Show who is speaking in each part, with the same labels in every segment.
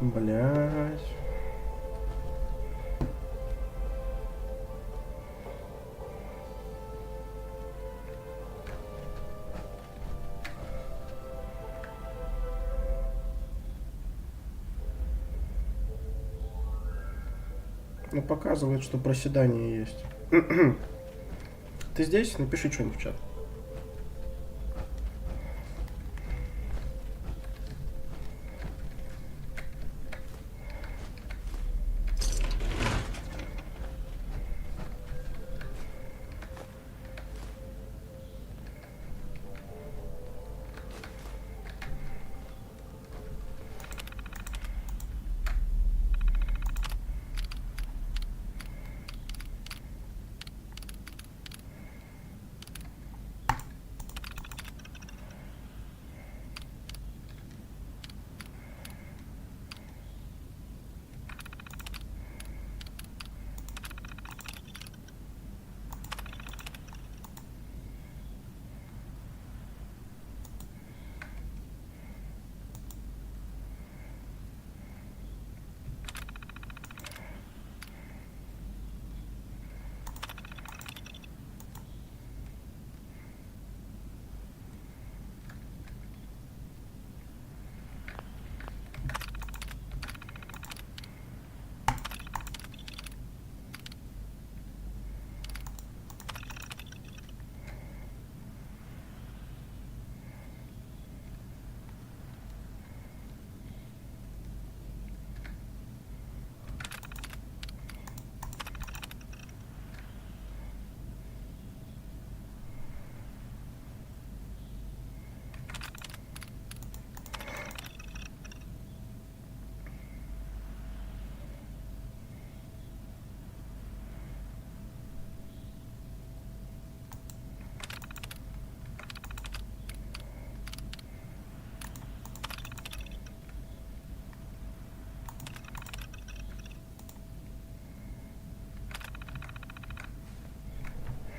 Speaker 1: Блять. Ну, показывает, что проседание есть. Ты здесь? Напиши что-нибудь в чат.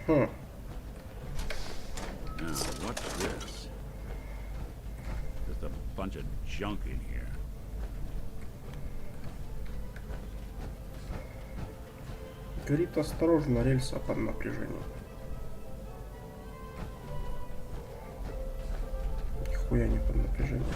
Speaker 1: Хм.
Speaker 2: Now, what's this? Just a bunch of junk in here.
Speaker 1: Говорит, осторожно, рельса под напряжением. Нихуя не под напряжением.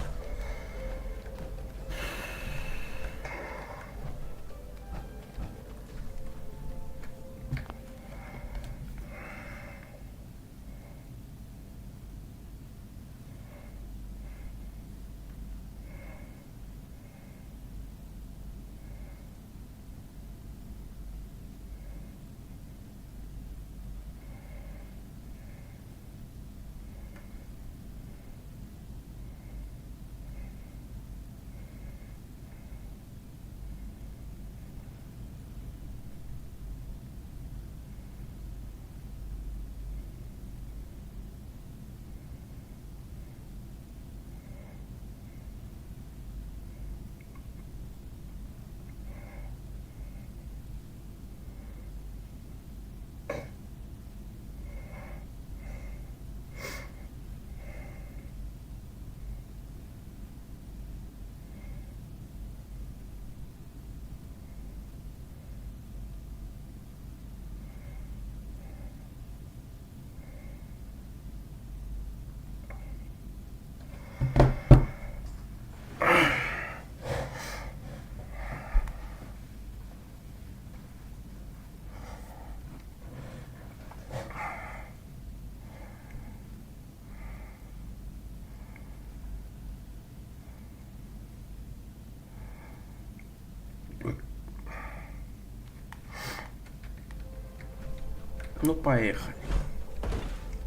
Speaker 1: Ну, поехали.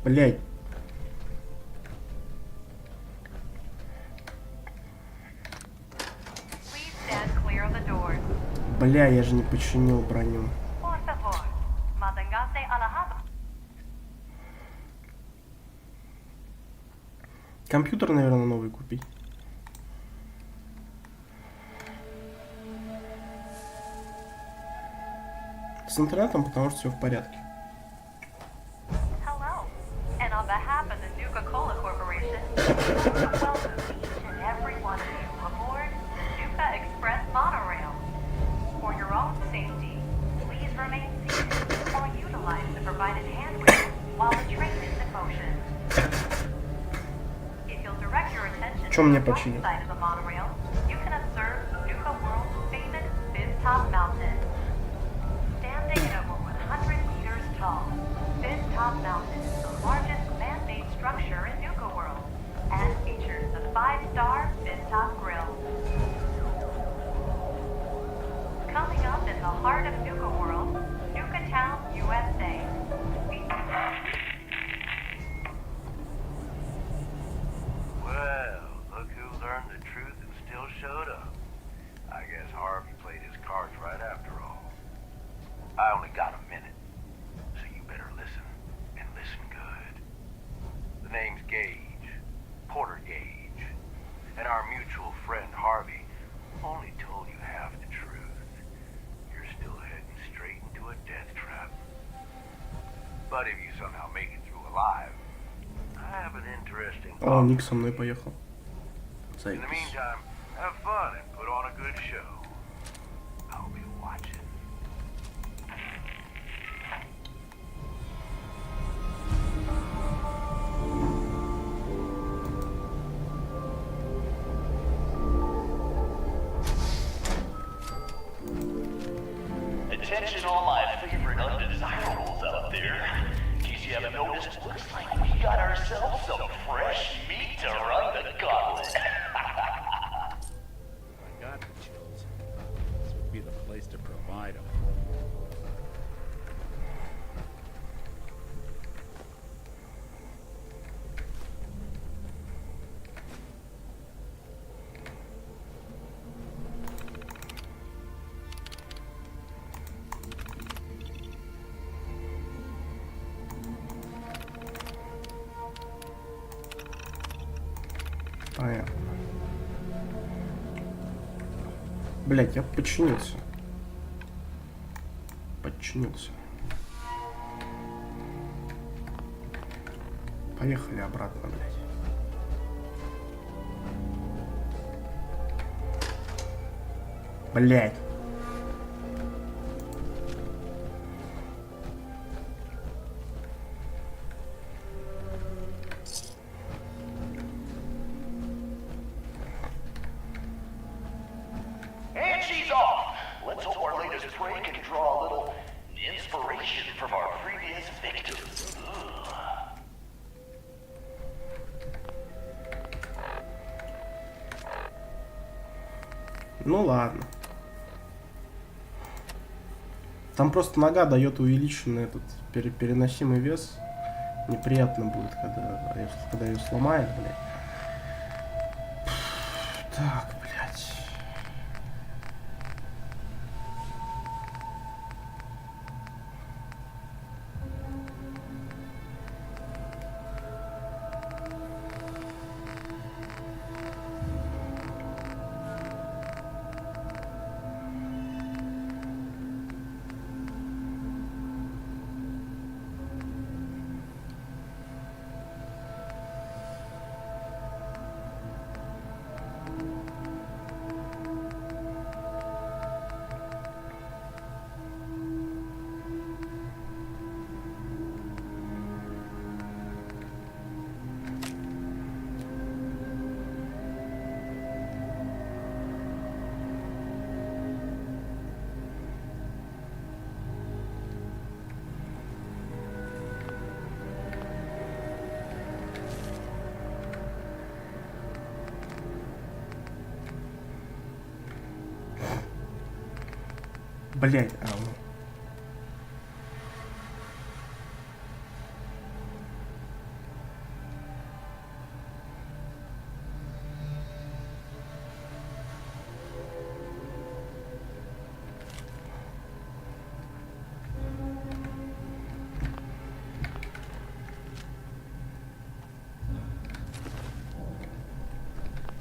Speaker 1: Блять. Бля, я же не починил броню. Компьютер, наверное, новый купить. С интернетом, потому что все в порядке. Что мне починить?
Speaker 3: Side of the monorail, you can observe Nuka World's famous Fizz-Top Mountain. Standing at over 100 meters tall, Fizz-Top Mountain is the largest man-made structure in Nuka World and features the 5-star Fizz-Top Grill. Coming up in the heart of Nuka World, Nuka Town, USA.
Speaker 4: Well, look who learned the truth and still showed up. I guess Harvey played his cards right after all. I only got a minute, so you better listen, and listen good. The name's Gage, Porter Gage, and our mutual friend Harvey only told you half the truth. You're still heading straight into a death trap. But if you somehow make it through alive, I have an interesting
Speaker 1: О, Ник со мной поехал.
Speaker 4: In the
Speaker 1: Заебись.
Speaker 4: meantime, have fun and put on a good show. I'll be watching.
Speaker 5: Attention all my favorite undesirables out there. In case you haven't noticed, looks like we got ourselves some fresh meat to run the gauntlet.
Speaker 2: I got the chills. This would be the place to provide them.
Speaker 1: Понятно. Блять, я подчинился. Подчинился. Поехали обратно, блять. Блять.
Speaker 5: And she's off. Let's hope our latest prey can draw a little inspiration from our previous victims. Ugh.
Speaker 1: Ну ладно. Там просто нога дает увеличенный этот переносимый вес. Неприятно будет, когда ее сломает, блядь. Так, блядь. Блять,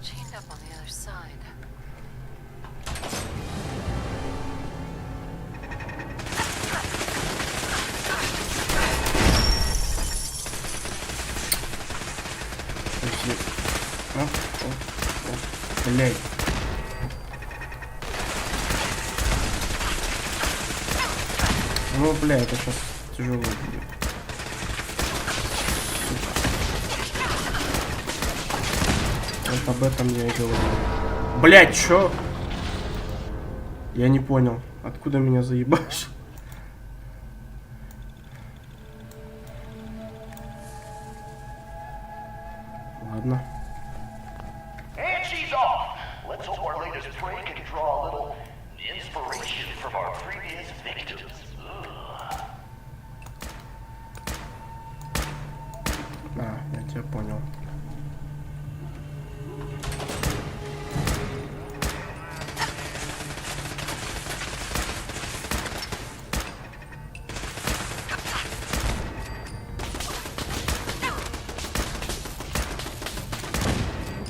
Speaker 3: Chained up on the other side.
Speaker 1: Блять. Ну, бля, это сейчас тяжело будет. Вот об этом я и говорю. Блять, чё? Я не понял, откуда меня заебашь? Ладно.
Speaker 5: And she's off. Let's hope our latest prey can draw a little inspiration from our previous victims. Ugh.
Speaker 1: А, я тебя понял.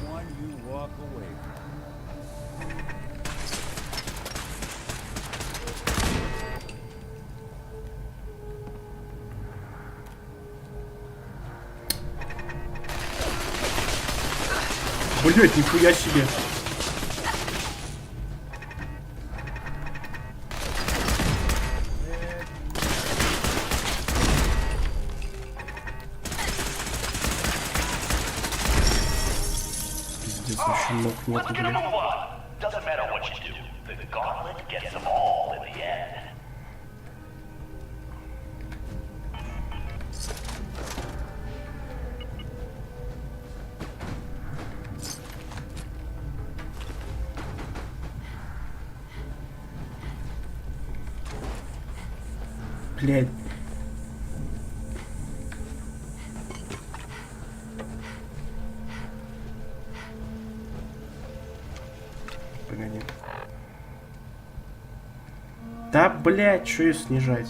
Speaker 2: One you walk away from.
Speaker 1: Блять, нихуя себе. Пиздец, вообще ног
Speaker 5: Let's
Speaker 1: нету,
Speaker 5: get a
Speaker 1: блядь.
Speaker 5: move on. Doesn't matter what you do. The gauntlet gets them all in the end.
Speaker 1: Блять. Погоди. Да, блять, что ее снижать?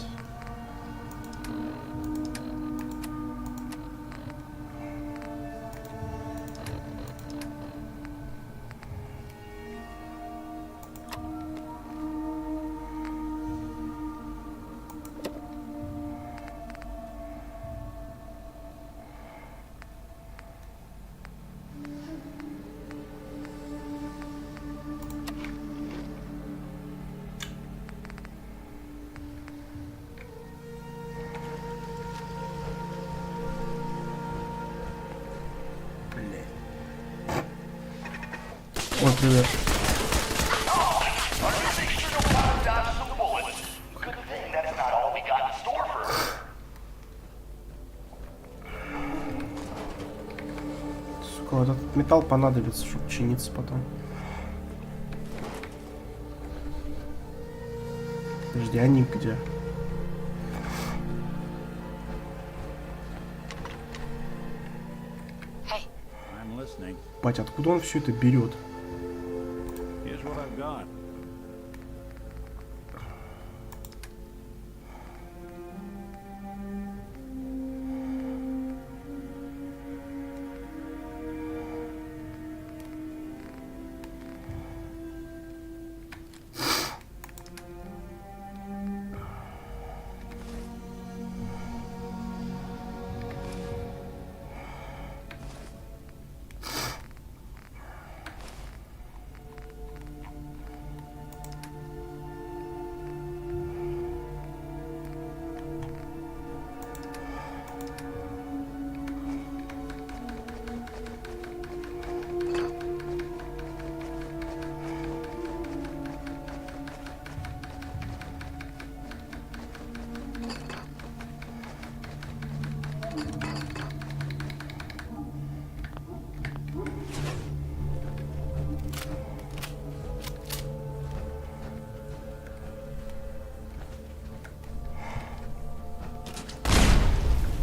Speaker 1: Ой, привет.
Speaker 5: Good thing that's not all we got in store for her.
Speaker 1: Сука, вот этот металл понадобится, чтобы чиниться потом. Подожди, они где?
Speaker 2: I'm listening.
Speaker 1: Бать, откуда он все это берет?
Speaker 2: Here's what I've got.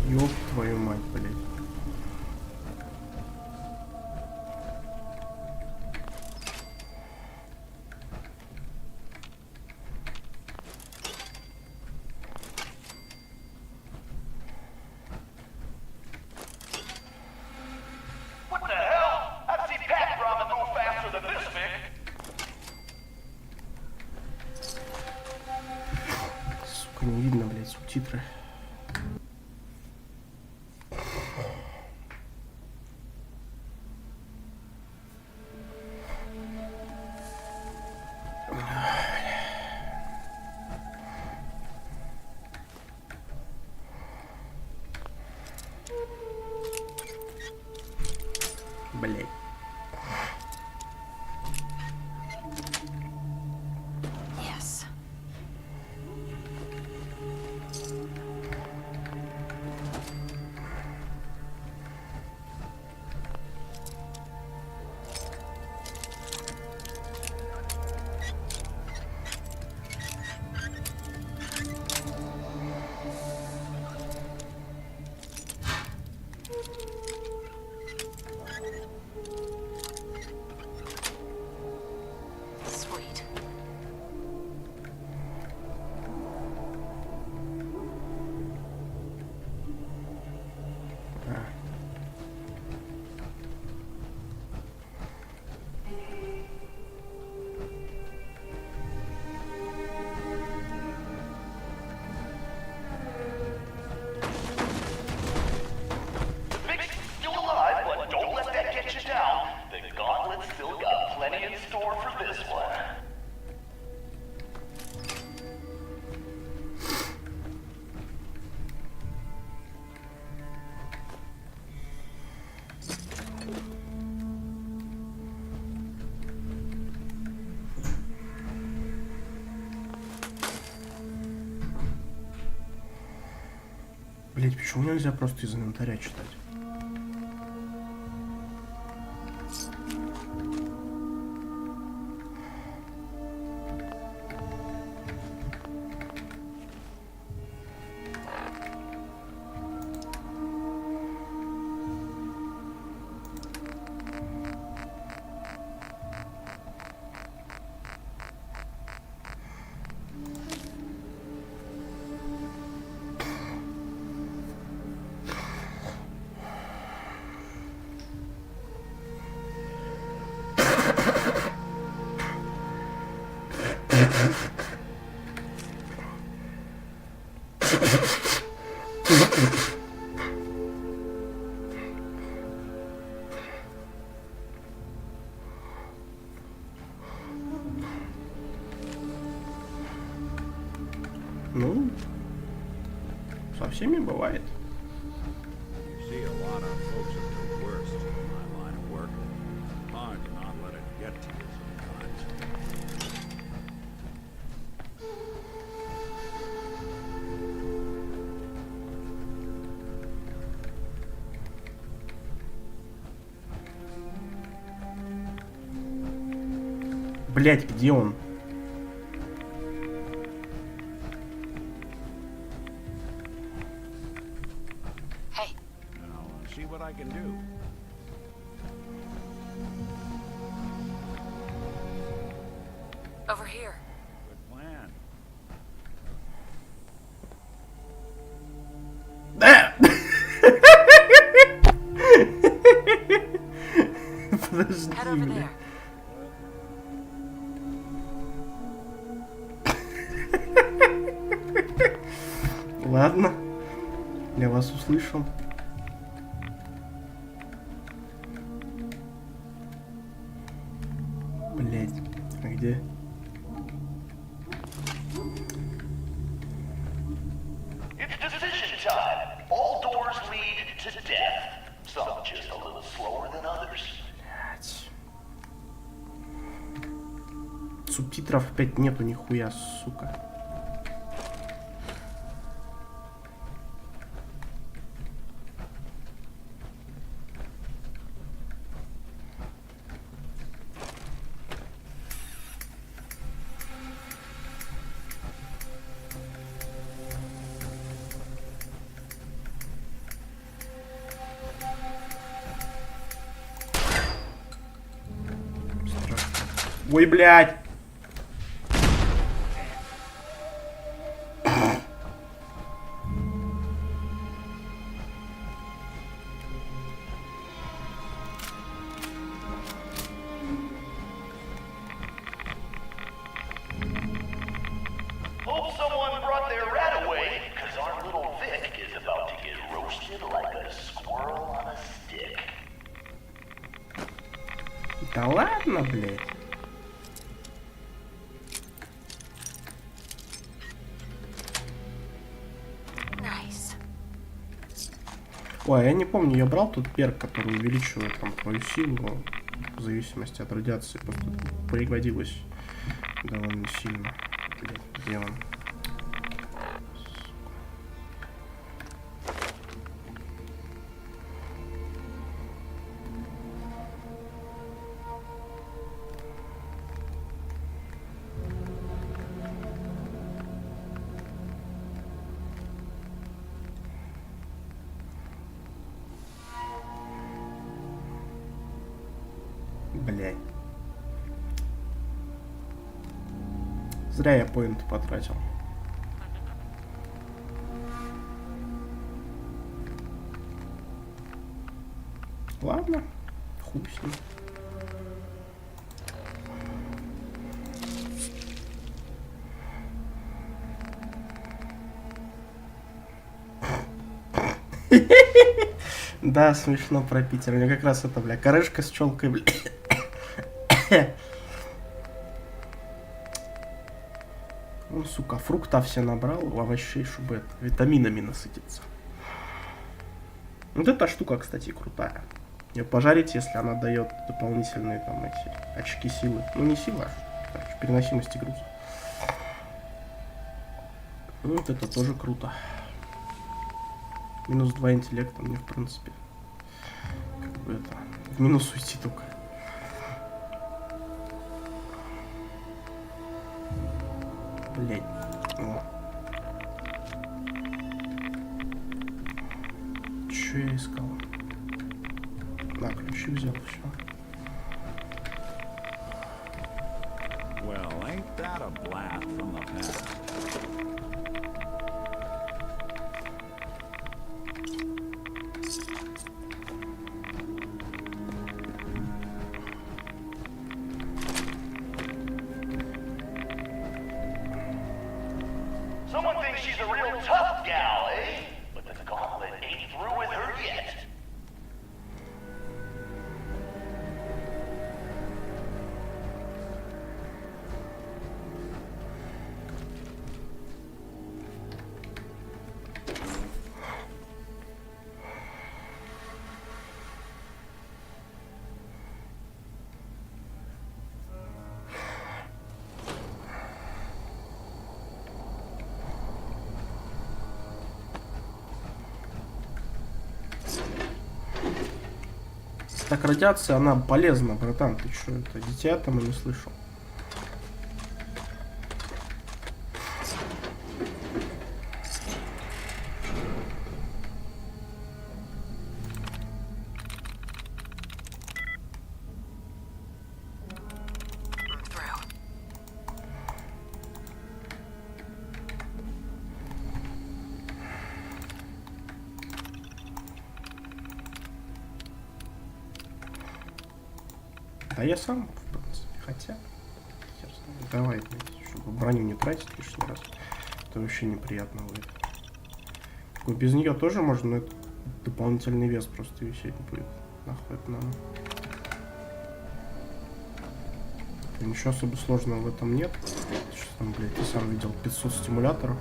Speaker 1: Ёб твою мать, блядь.
Speaker 5: What the hell? I've seen Pat Ramen move faster than this, Vic.
Speaker 1: Сука, не видно, блядь, субтитры. Блядь. Блять, почему нельзя просто из инвентаря читать? Ну, со всеми бывает.
Speaker 2: You see a lot of folks at their worst in my line of work. Hard to not let it get to you sometimes.
Speaker 1: Блять, где он?
Speaker 3: Hey,
Speaker 2: Now, see what I can do.
Speaker 3: over here.
Speaker 2: Good plan.
Speaker 1: Да! Подожди,
Speaker 3: Head over
Speaker 1: бля.
Speaker 3: there.
Speaker 1: Ладно, я вас услышал. Блять, а где?
Speaker 5: It's decision time. All doors lead to death. Some just a little slower than others.
Speaker 1: Блять. Субтитров опять нету нихуя, сука. Ой, блядь!
Speaker 5: Hope someone brought their rat away, because our little Vic is about to get roasted like a squirrel on a stick.
Speaker 1: Да ладно, блядь.
Speaker 3: Nice.
Speaker 1: Ой, я не помню, я брал тут перк, который увеличивает там твою силу в зависимости от радиации. Просто пригодилось довольно сильно. Блядь, где он? Блядь. Зря я поинт потратил. Ладно, хуй с ним. Да, смешно про Питер. У меня как раз это, бля, корешка с челкой, бля. Ну, сука, фруктов все набрал, овощей, чтобы это, витаминами насытиться. Вот эта штука, кстати, крутая. Ее пожарить, если она дает дополнительные там эти очки силы. Ну, не сила, а короче, переносимости груза. Вот это тоже круто. Минус 2 интеллекта мне, в принципе, как бы это, в минус уйти только. Блять. О. Чё я искал? На, ключи взял, все.
Speaker 2: Well, ain't that a blast from the past?
Speaker 5: Someone thinks she's a real tough gal, eh? But the gauntlet ain't through with her yet.
Speaker 1: Так, радиация, она полезна, братан. Ты чё, это дитя там и не слышал? А я сам, в принципе, хотя... хер знает. Давай, блядь, чтобы броню не тратить лишний раз. Это вообще неприятно будет. Такой, без нее тоже можно, но это дополнительный вес просто висеть будет. Нахуй это надо. Ничего особо сложного в этом нет. Что там, блядь, ты сам видел 500 стимуляторов.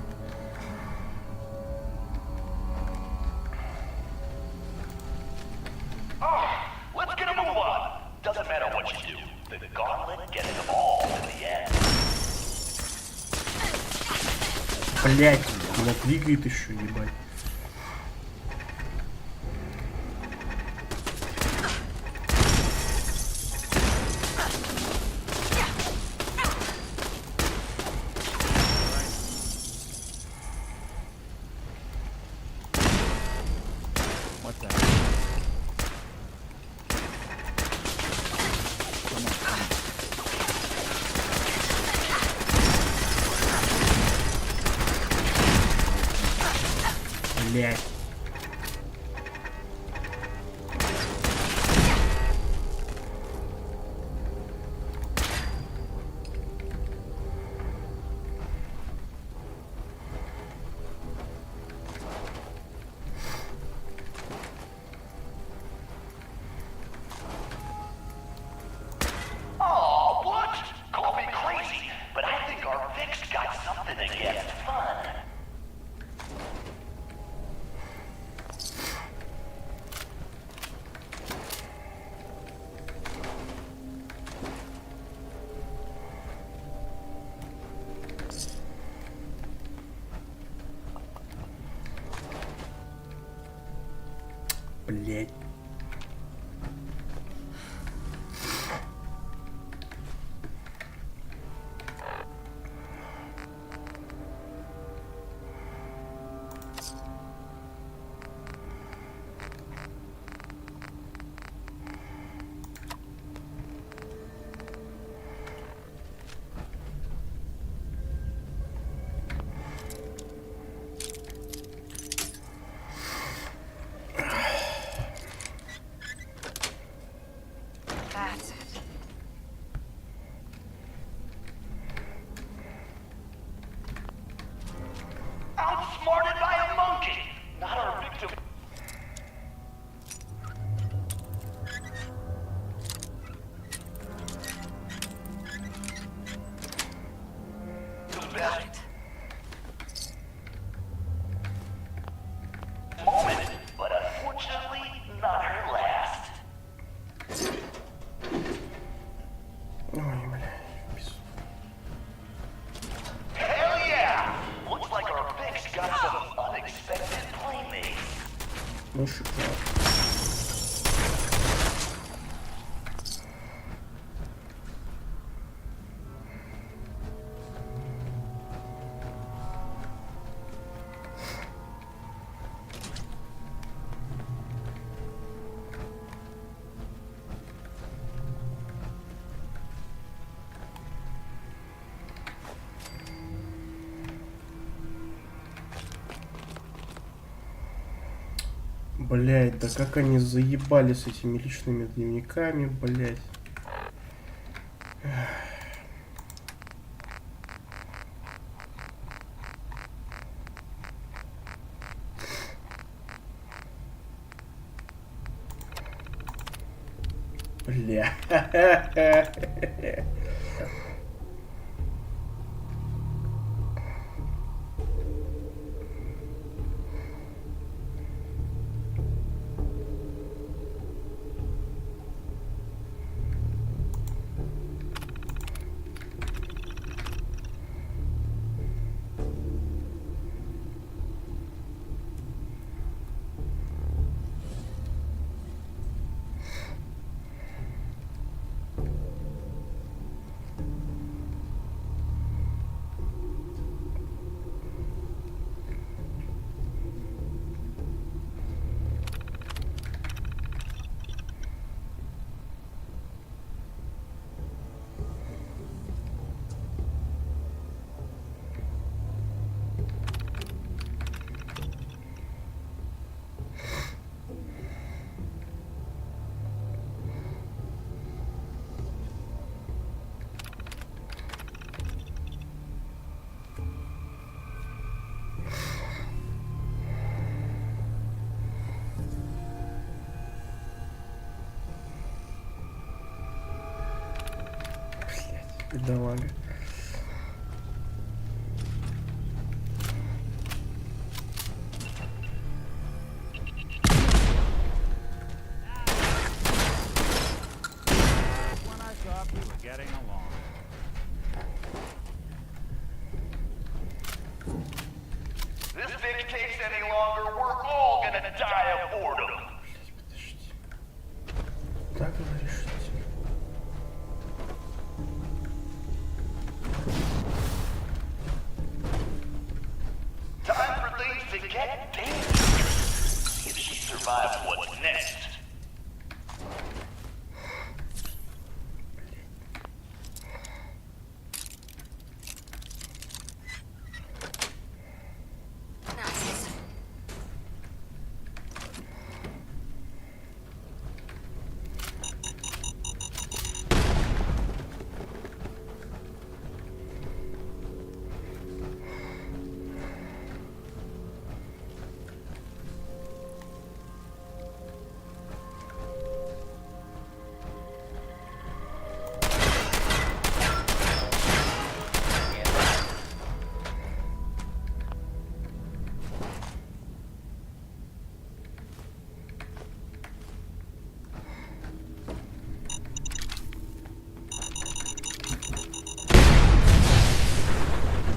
Speaker 5: Let's get a move on. Doesn't matter what you do. The gauntlet gets them all in the end.
Speaker 1: Блядь, она двигает еще, ебать.
Speaker 2: What's that?
Speaker 1: Блядь.
Speaker 5: Oh, what? Call me crazy, but I think our Vic's got something against fun.
Speaker 1: Блядь. Блять, да как они заебали с этими личными дневниками, блять. Бля. Бедолага.
Speaker 2: When I thought we were getting along.
Speaker 5: This bitch takes any longer, we're all gonna die of boredom.
Speaker 1: Подожди. Да, говоришь, что тебе?
Speaker 5: Time for things to get dangerous. See if she survives what's next.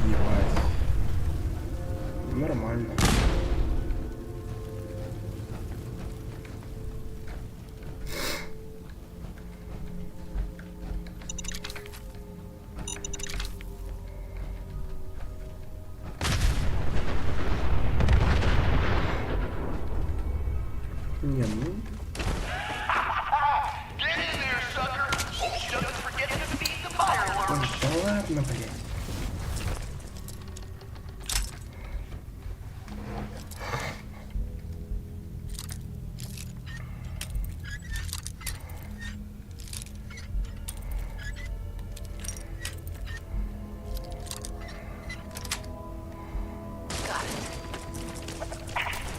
Speaker 1: Ебать. Нормально. Не, ну,
Speaker 5: Get in there, sucker! Hope she doesn't forget to feed the fireworks.
Speaker 1: да ладно, блядь.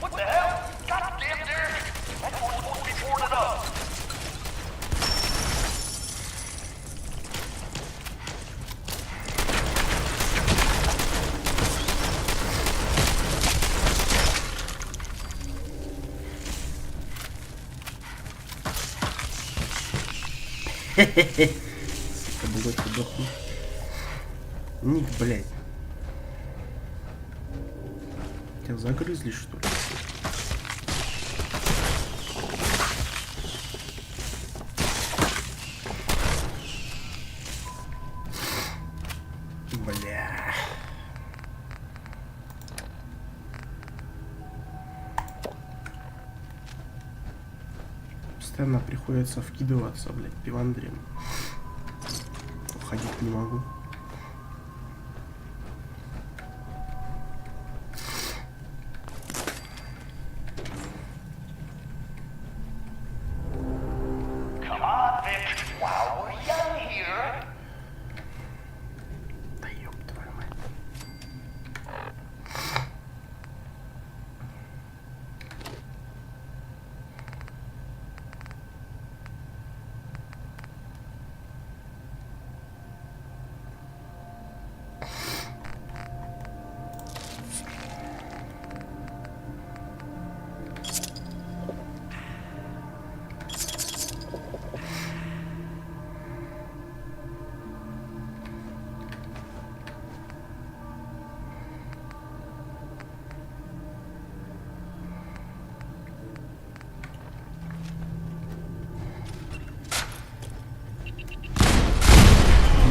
Speaker 5: What the hell? Goddamn, Derek! That door's supposed to be boarded up.
Speaker 1: Сука, блядь, удохну. Ник, блядь. Тебя загрызли, что ли? Бля. Постоянно приходится вкидываться, блядь, пивандрем. Уходить не могу.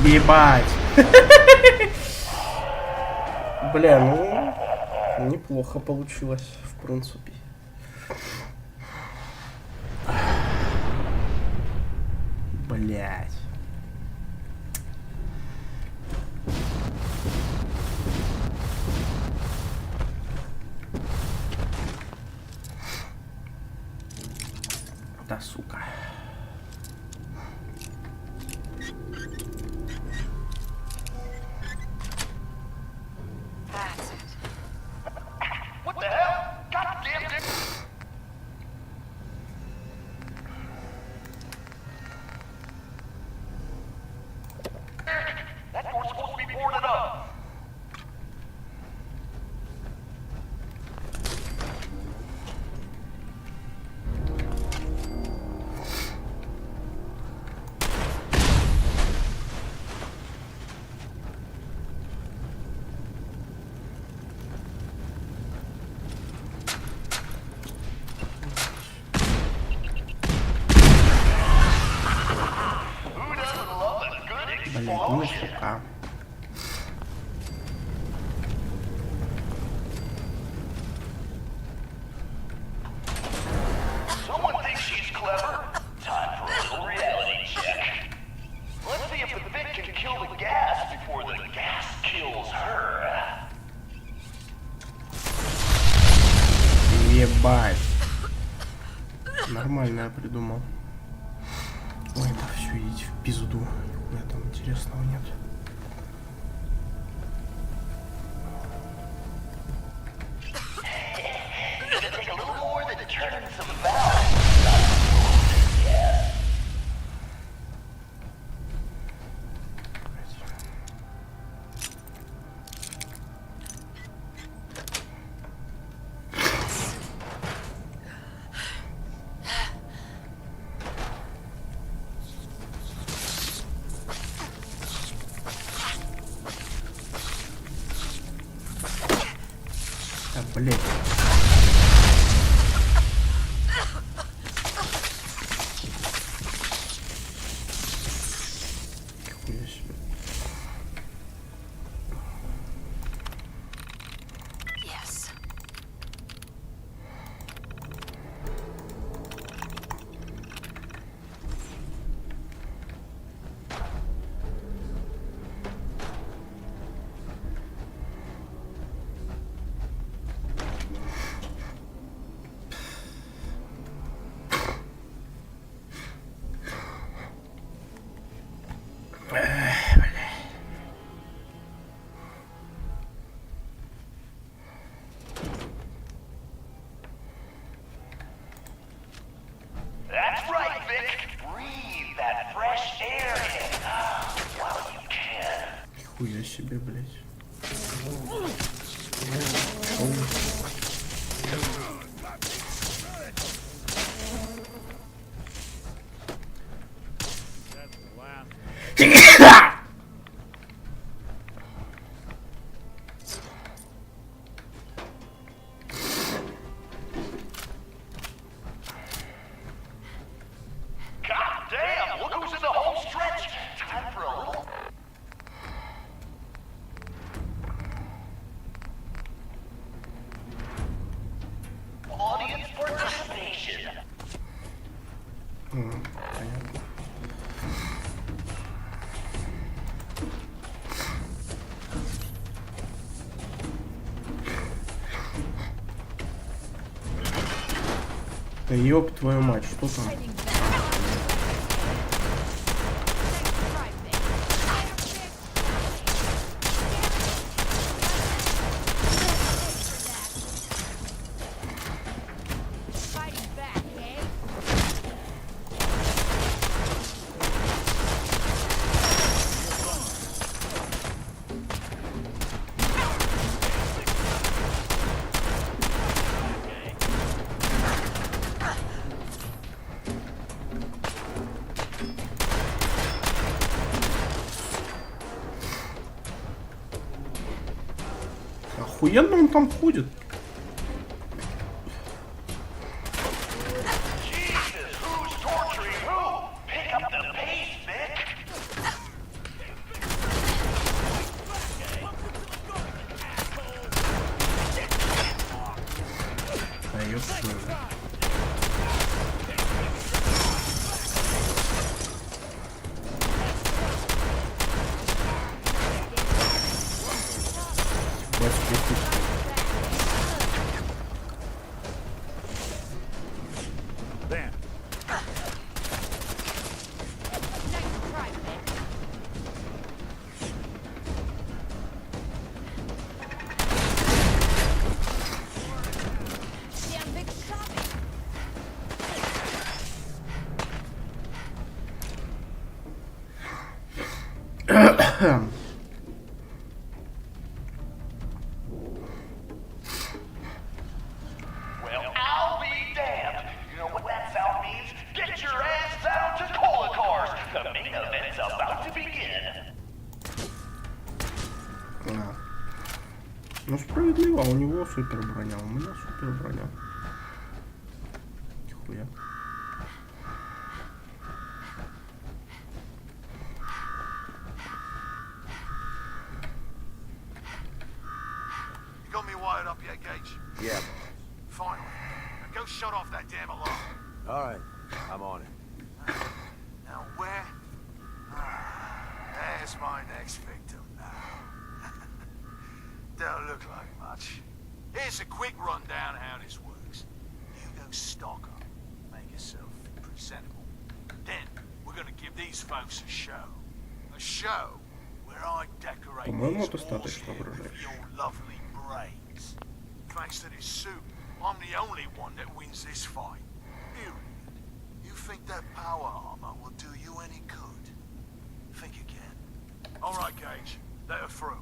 Speaker 1: Ебать. Бля, ну... Неплохо получилось, в принципе. Блять. Да, сука.
Speaker 5: What the hell? God damn it! That door's supposed to be boarded up. Who doesn't love a good
Speaker 1: Блять, ну и
Speaker 5: explosion?
Speaker 1: сука.
Speaker 5: Someone thinks she's clever? Time for a little reality check. Let's see if the Vic can kill the gas before the gas kills her.
Speaker 1: Ебать. Нормально я придумал. Ой, да все, идите в пизду. У меня там интересного нет.
Speaker 5: It'll take a little more than turning some valves. Yeah.
Speaker 1: Да, блять. Нихуя себе.
Speaker 6: Yes.
Speaker 5: That's right, Vic. Breathe that fresh air in while you can.
Speaker 1: Нихуя себе, блять.
Speaker 2: That's the last.
Speaker 5: God damn, look who's in the home stretch. Time for a little. Audience participation.
Speaker 1: Понятно. Да ёб твою мать, что там?
Speaker 6: Fighting back, eh?
Speaker 1: Охуенно он там ходит.
Speaker 5: Jesus, who's torturing who? Pick up the pace, Vic. Well, I'll be damned. You know what that sound means? Get your ass down to cola cars. The main event's about to begin.
Speaker 1: А. Ну, справедливо, у него супер броня, у меня супер броня. Нихуя.
Speaker 7: You got me wired up yet, Gage?
Speaker 2: Yeah.
Speaker 7: Finally. Now go shut off that damn alarm.
Speaker 2: All right. I'm on it.
Speaker 7: Now where? There's my next victim now. Don't look like much. Here's a quick rundown how this works. You go stock up, make yourself presentable. Then we're gonna give these folks a show. A show where I decorate
Speaker 1: По-моему,
Speaker 7: these
Speaker 1: достаточно
Speaker 7: walls here with
Speaker 1: угрожающе.
Speaker 7: your lovely brains. Thanks to this suit, I'm the only one that wins this fight. Period. You think that power armor will do you any good? Think again. All right, Gage. Let her through.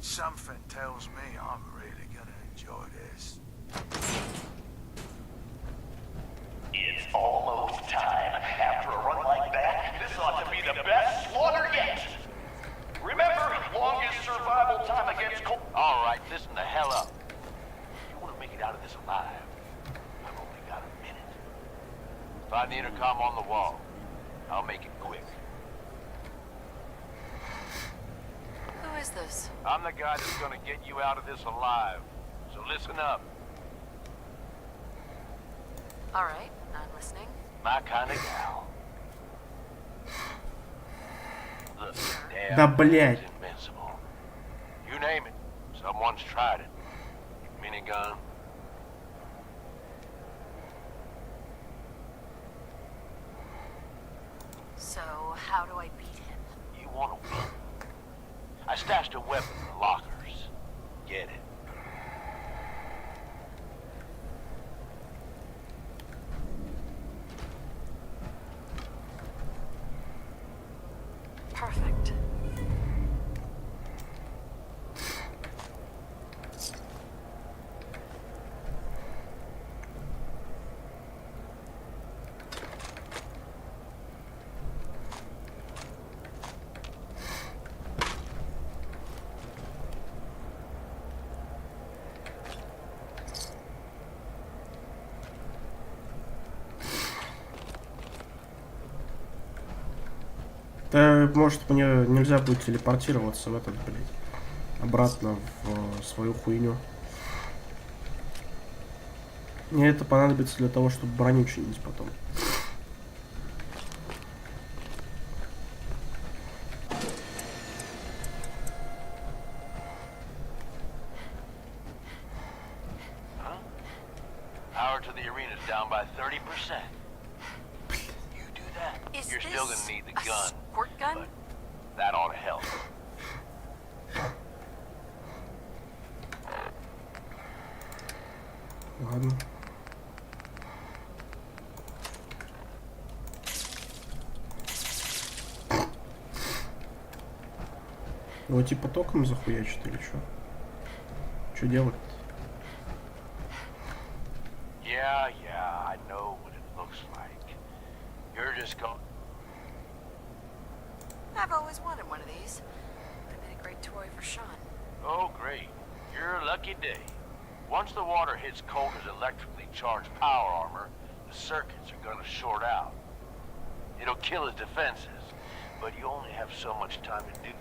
Speaker 7: Something tells me I'm really gonna enjoy this.
Speaker 5: It's almost time. After a run like that, this ought to be the best slaughter yet. Remember, longest survival time against cold. All right, listen the hell up. You want to make it out of this alive? I've only got a minute. Find the intercom on the wall. I'll make it quick.
Speaker 6: Who is this?
Speaker 5: I'm the guy that's gonna get you out of this alive. So listen up.
Speaker 6: All right, I'm listening.
Speaker 5: My kind of gal. Look,
Speaker 1: Да,
Speaker 5: damn,
Speaker 1: блядь.
Speaker 5: it's invincible. You name it. Someone's tried it. Minigun.
Speaker 6: So, how do I beat him?
Speaker 5: You want to win? I stashed a weapon in the lockers. Get it.
Speaker 6: Perfect.
Speaker 1: Да, может, мне нельзя будет телепортироваться в этот, блядь, обратно в свою хуйню. Мне это понадобится для того, чтобы броню чинить потом.
Speaker 5: Power to the arena's down by 30%. You do that,
Speaker 6: Is
Speaker 5: you're
Speaker 6: this
Speaker 5: still gonna need the
Speaker 6: a
Speaker 5: gun.
Speaker 6: squirt gun?
Speaker 5: But that ought to help.
Speaker 1: Ладно. Его типа током захуячит или что? Что делать-то?
Speaker 5: Yeah, I know what it looks like. You're just going.
Speaker 6: I've always wanted one of these. I made a great toy for Sean.
Speaker 5: Oh, great. You're a lucky day. Once the water hits Coulter's electrically charged power armor, the circuits are gonna short out. It'll kill his defenses, but you only have so much time to do.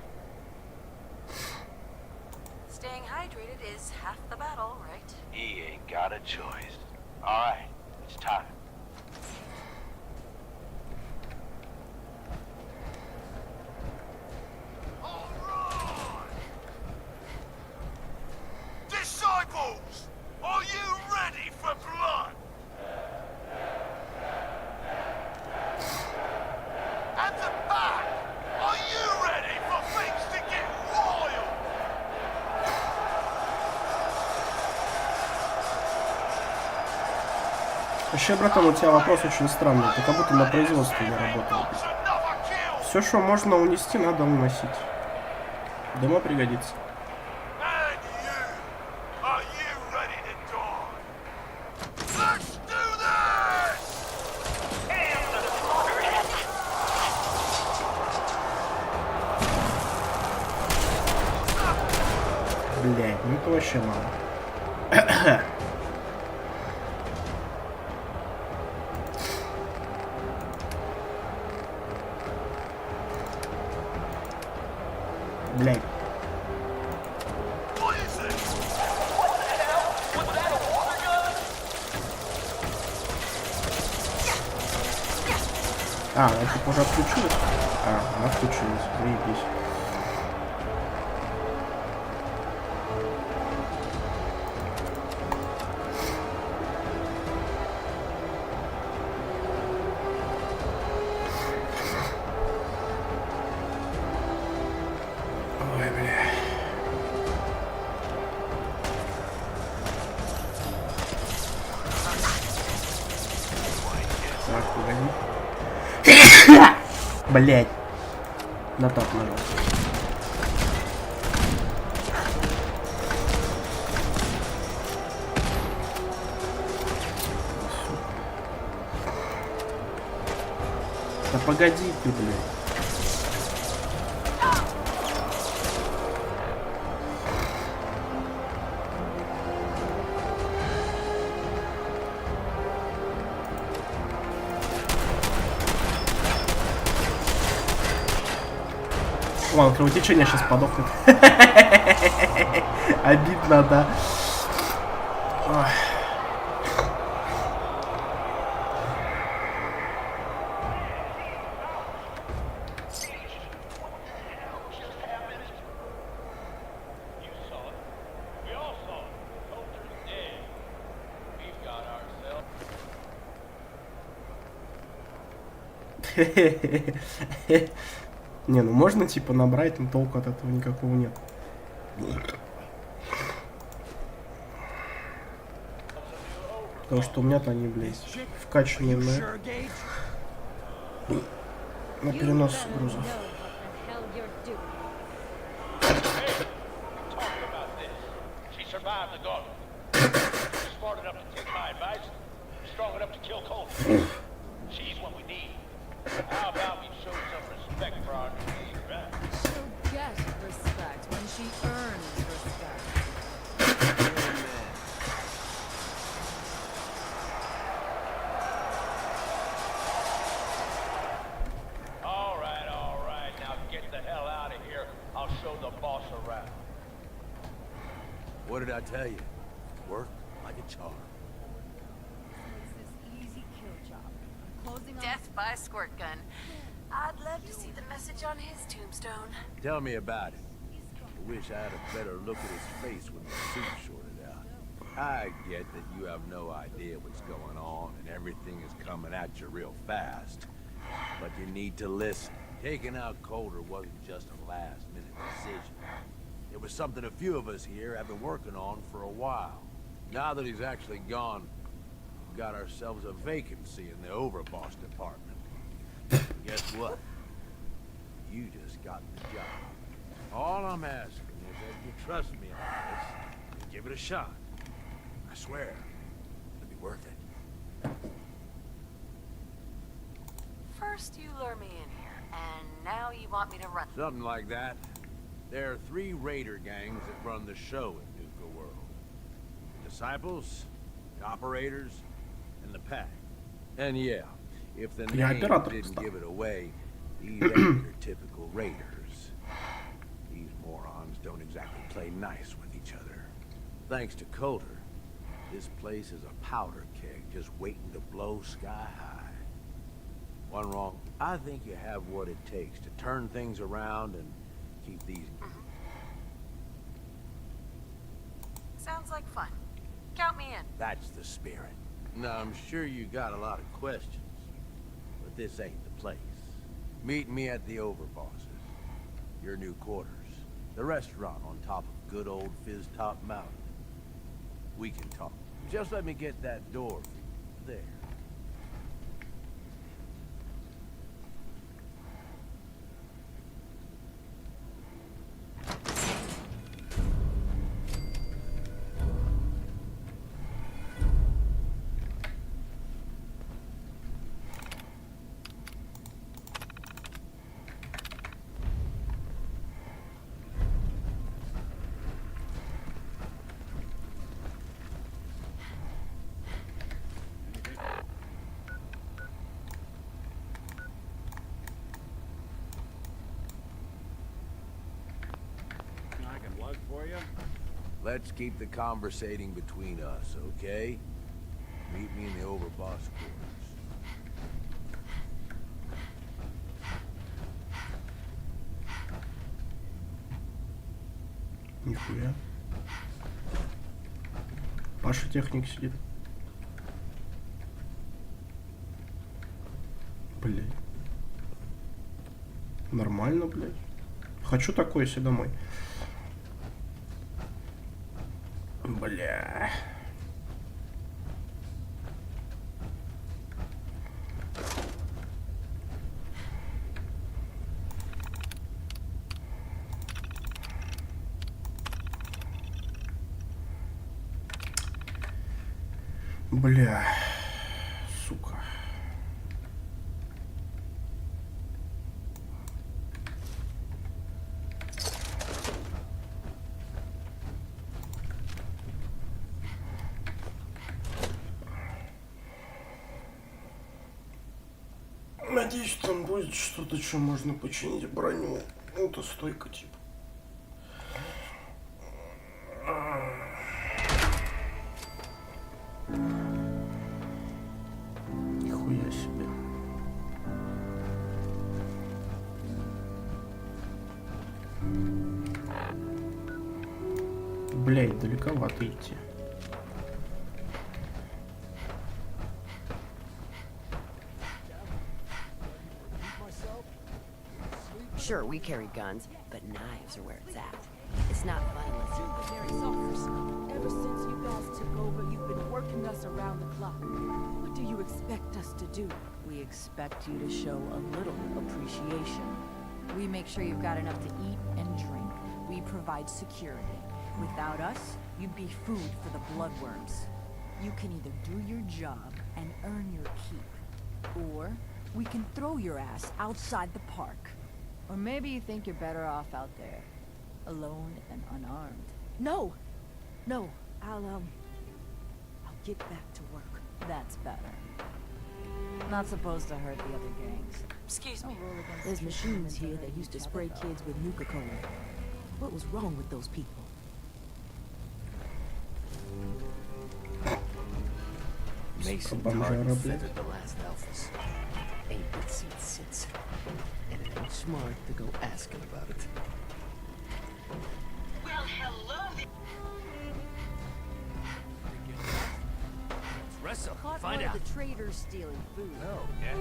Speaker 6: Staying hydrated is half the battle, right?
Speaker 5: He ain't got a choice. All right, it's time.
Speaker 7: All right! Disciples, are you ready for blood? At the back, are you ready for things to get royal?
Speaker 1: Вообще, братан, у тебя вопрос очень странный. Ты как будто на производстве не работал.
Speaker 7: Another kill!
Speaker 1: Все, что можно унести, надо уносить. Думаю, пригодится.
Speaker 7: And you! Are you ready to die? Let's do this!
Speaker 1: Блять, ну это вообще мало. Блять.
Speaker 7: What is it?
Speaker 1: А, она типа уже отключилась? А, она отключилась. Заебись. Ой, бля. Так, погоди. Блять. На так нажал. Да погоди ты, блядь. Ладно, кровотечение сейчас подохнет. Обидно, да. Ой. Не, ну можно типа набрать, но толку от этого никакого нет. Потому что у меня-то они, блядь, вкачанные на перенос грузов.
Speaker 5: She survived the gauntlet. Smart enough to take my advice. Strong enough to kill Colt. She's what we need. How about we show some respect for our new leader, right?
Speaker 8: She'll get respect when she earns respect.
Speaker 5: All right. Now get the hell out of here. I'll show the boss around.
Speaker 2: What did I tell you? Work like a charm.
Speaker 8: This easy kill job. I'm closing on
Speaker 6: Death by squirt gun. I'd love to see the message on his tombstone.
Speaker 2: Tell me about it. I wish I had a better look at his face when the suit shorted out. I get that you have no idea what's going on and everything is coming at you real fast. But you need to listen. Taking out Coulter wasn't just a last-minute decision. It was something a few of us here have been working on for a while. Now that he's actually gone, we've got ourselves a vacancy in the overboss department. Guess what? You just got the job. All I'm asking is that you trust me on this and give it a shot. I swear, it'll be worth it.
Speaker 6: First you lure me in here, and now you want me to run.
Speaker 2: Something like that. There are 3 raider gangs that run the show in Nuka World. The Disciples, the Operators, and the Pack. And yeah, if the
Speaker 1: Я
Speaker 2: name
Speaker 1: оператор,
Speaker 2: didn't
Speaker 1: кстати.
Speaker 2: give it away, these ain't your typical raiders. These morons don't exactly play nice with each other. Thanks to Coulter, this place is a powder keg just waiting to blow sky high. One wrong, I think you have what it takes to turn things around and keep these...
Speaker 6: Sounds like fun. Count me in.
Speaker 2: That's the spirit. Now, I'm sure you got a lot of questions, but this ain't the place. Meet me at the Overbosses, your new quarters, the restaurant on top of good old Fizz Top Mountain. We can talk. Just let me get that door for you. There. Let's keep the conversating between us, okay? Meet me in the overboss quarters.
Speaker 1: Нихуя. Паша техник сидит. Блядь. Нормально, блядь. Хочу такое себе домой. Бля. Бля. Сука. Надеюсь, там будет что-то, что можно починить броню. Ну, это стойка, типа. Нихуя себе. Блядь, далековато идти.
Speaker 9: Sure, we carry guns, but knives are where it's at. It's not fun unless you're
Speaker 8: Very selfish. Ever since you guys took over, you've been working us around the clock. What do you expect us to do? We expect you to show a little appreciation. We make sure you've got enough to eat and drink. We provide security. Without us, you'd be food for the bloodworms. You can either do your job and earn your keep, or we can throw your ass outside the park. Or maybe you think you're better off out there, alone and unarmed. No! No, I'll get back to work. That's better. Not supposed to hurt the other gangs.
Speaker 6: Excuse me.
Speaker 8: There's machines here that used to spray kids with Nuka-Cola. What was wrong with those people?
Speaker 5: Mason
Speaker 1: Бомжара,
Speaker 5: Target
Speaker 1: блядь.
Speaker 5: feathered the last alphas. Ain't been seen since. And it ain't smart to go asking about it.
Speaker 6: Well, hello there.
Speaker 5: Wrestle,
Speaker 8: Caught
Speaker 5: find
Speaker 8: one
Speaker 5: out.
Speaker 8: of the traders stealing food.
Speaker 5: Oh, yeah?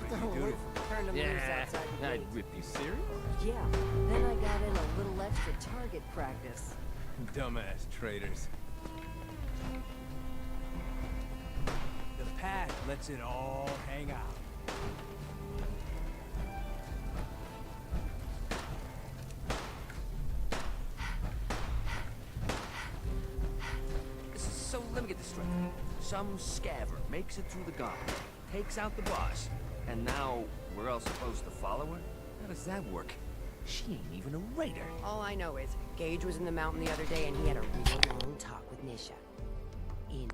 Speaker 5: Pretty good.
Speaker 9: Turned them loose
Speaker 5: Yeah,
Speaker 9: outside the
Speaker 5: I'd
Speaker 9: gate.
Speaker 5: rip you serious.
Speaker 8: Yeah, then I got in a little extra target practice.
Speaker 2: Dumbass traitors.
Speaker 10: The path lets it all hang out.
Speaker 5: So let me get this straight. Some scaver makes it through the gauntlet, takes out the boss, and now we're all supposed to follow her? How does that work? She ain't even a raider.
Speaker 9: All I know is, Gage was in the mountain the other day and he had a real long talk with Nisha. In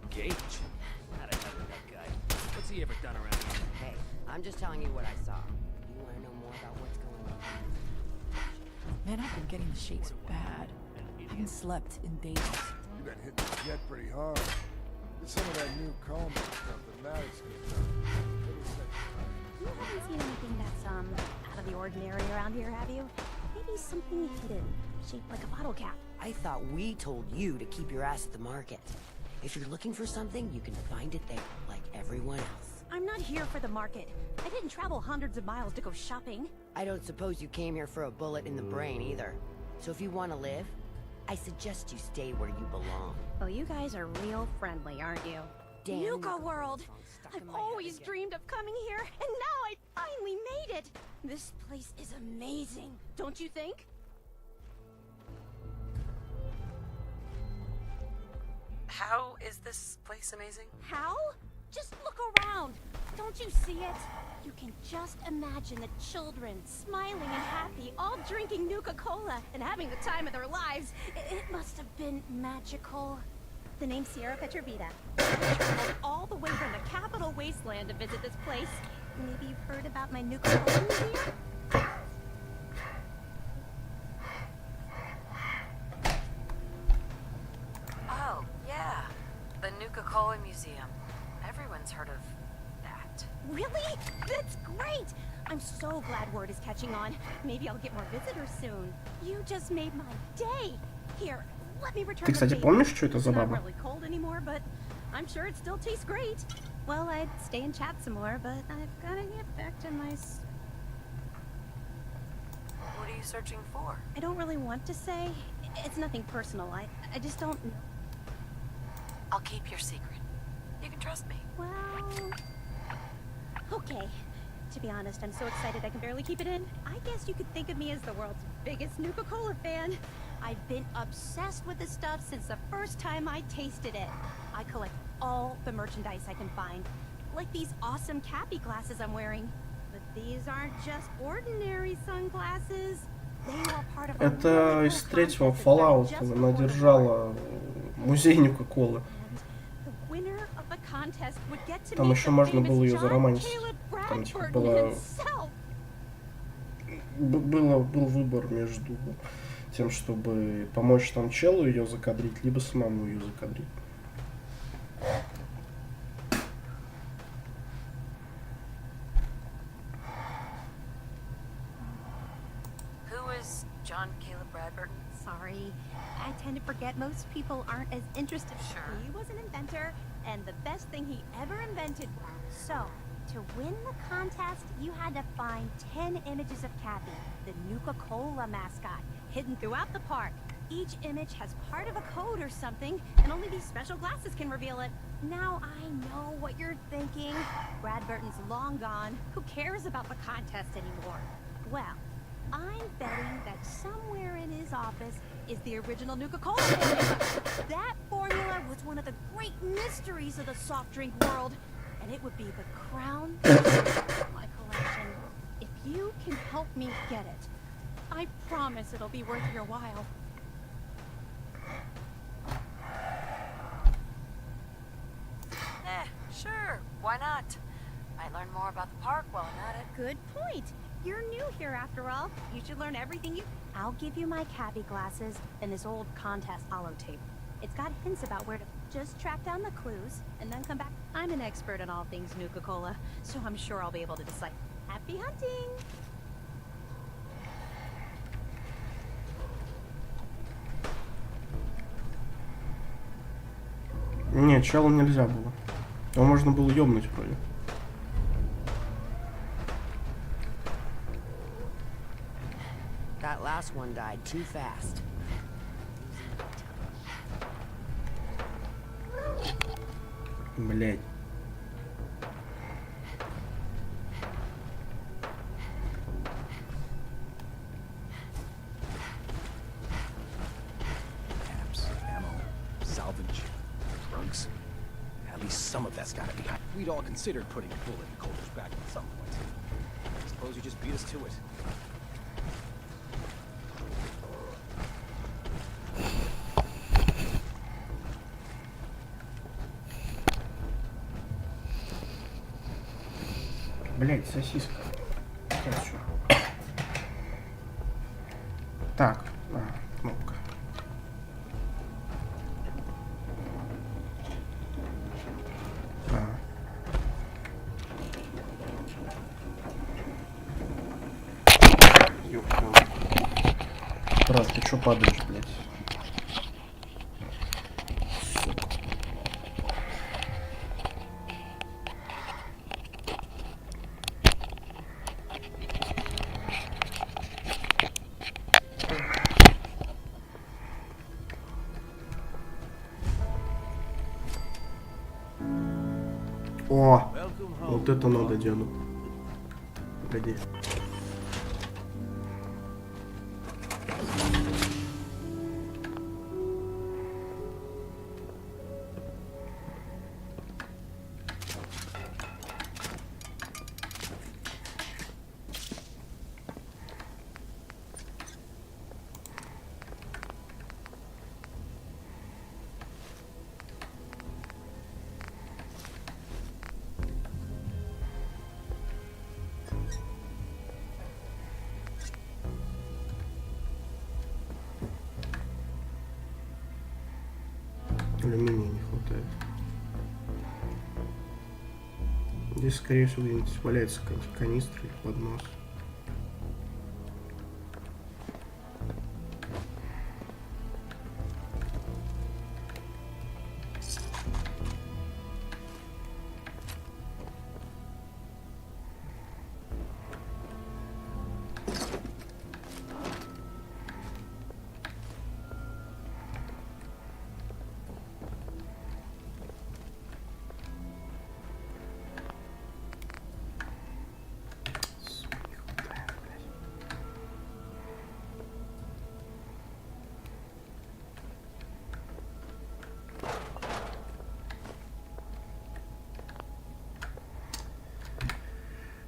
Speaker 5: Gage? How the hell is that guy? What's he ever done around here?
Speaker 9: Hey, I'm just telling you what I saw. You want to know more about what's going on?
Speaker 8: Man, I've been getting the shakes bad. Haven't slept in days.
Speaker 7: You've been hitting the jet pretty hard. Get some of that new comb stuff that Maddox gets done.
Speaker 11: You haven't seen anything that's, out of the ordinary around here, have you? Maybe something hidden, shaped like a bottle cap.
Speaker 9: I thought we told you to keep your ass at the market. If you're looking for something, you can find it there, like everyone else.
Speaker 11: I'm not here for the market. I didn't travel hundreds of miles to go shopping.
Speaker 9: I don't suppose you came here for a bullet in the brain either. So if you want to live, I suggest you stay where you belong.
Speaker 11: Well, you guys are real friendly, aren't you?
Speaker 9: Damn,
Speaker 11: Nuka
Speaker 9: Nuka
Speaker 11: World!
Speaker 9: stuck
Speaker 11: I've
Speaker 9: in my head
Speaker 11: always
Speaker 9: again.
Speaker 11: dreamed of coming here, and now I finally made it! This place is amazing, don't you think?
Speaker 6: How is this place amazing?
Speaker 11: How? Just look around. Don't you see it? You can just imagine the children smiling and happy, all drinking Nuka-Cola and having the time of their lives. It must have been magical. The name's Sierra Petrovita. Traveled all the way from the capital wasteland to visit this place. Maybe you've heard about my Nuka-Cola museum?
Speaker 6: Oh, yeah. The Nuka-Cola Museum. Everyone's heard of that.
Speaker 11: Really? That's great! I'm so glad word is catching on. Maybe I'll get more visitors soon. You just made my day. Here, let me return
Speaker 1: Ты, кстати,
Speaker 11: the favor.
Speaker 1: помнишь, что это за
Speaker 11: It's not
Speaker 1: баба?
Speaker 11: really cold anymore, but I'm sure it still tastes great. Well, I'd stay and chat some more, but I've gotta get back to my...
Speaker 6: What are you searching for?
Speaker 11: I don't really want to say. It's nothing personal. I just don't...
Speaker 6: I'll keep your secret. You can trust me.
Speaker 11: Well... Okay. To be honest, I'm so excited I can barely keep it in. I guess you could think of me as the world's biggest Nuka-Cola fan. I've been obsessed with this stuff since the first time I tasted it. I collect all the merchandise I can find. Like these awesome Cappy glasses I'm wearing. But these aren't just ordinary sunglasses. They were part of a
Speaker 1: Это
Speaker 11: really
Speaker 1: из
Speaker 11: cool
Speaker 1: третьего
Speaker 11: contest that started
Speaker 1: Fallout
Speaker 11: just
Speaker 1: она
Speaker 11: before the war.
Speaker 1: держала музей Нюка-Колы.
Speaker 11: The winner of the contest would get to
Speaker 1: Там
Speaker 11: meet
Speaker 1: еще
Speaker 11: the
Speaker 1: можно
Speaker 11: famous
Speaker 1: было ее
Speaker 11: John
Speaker 1: заромантить.
Speaker 11: Caleb
Speaker 1: Там типа
Speaker 11: Bradford himself.
Speaker 1: был выбор между тем, чтобы помочь там челу ее закадрить, либо самому ее закадрить.
Speaker 6: Who is John Caleb Bradford?
Speaker 11: Sorry, I tend to forget most people aren't as interested.
Speaker 6: Sure.
Speaker 11: He was an inventor, and the best thing he ever invented. So, to win the contest, you had to find 10 images of Cappy, the Nuka-Cola mascot, hidden throughout the park. Each image has part of a code or something, and only these special glasses can reveal it. Now I know what you're thinking. Brad Burton's long gone. Who cares about the contest anymore? Well, I'm betting that somewhere in his office is the original Nuka-Cola formula. That formula was one of the great mysteries of the soft drink world, and it would be the crown of my collection. If you can help me get it, I promise it'll be worth your while.
Speaker 6: Sure. Why not? Might learn more about the park while I'm at it.
Speaker 11: Good point. You're new here after all. You should learn everything you... I'll give you my Cappy glasses and this old contest holotape. It's got hints about where to... Just track down the clues and then come back. I'm an expert in all things Nuka-Cola, so I'm sure I'll be able to decide. Happy hunting!
Speaker 1: Не, челу нельзя было. Его можно было ёбнуть вроде.
Speaker 9: That last one died too fast.
Speaker 1: Блять.
Speaker 10: Caps, ammo, salvage, drugs. At least some of that's gotta be. We'd all considered putting a bullet in Coulter's back at some point. I suppose you just beat us to it.
Speaker 1: Блять, сосиска. Хорошо. Так, кнопка. Ёпта. Брат, ты чё падаешь, блять? Сука. О, вот это надо деду. Погоди. алюминия не хватает. Здесь, скорее всего, где-нибудь валяется какая-нибудь канистра или поднос.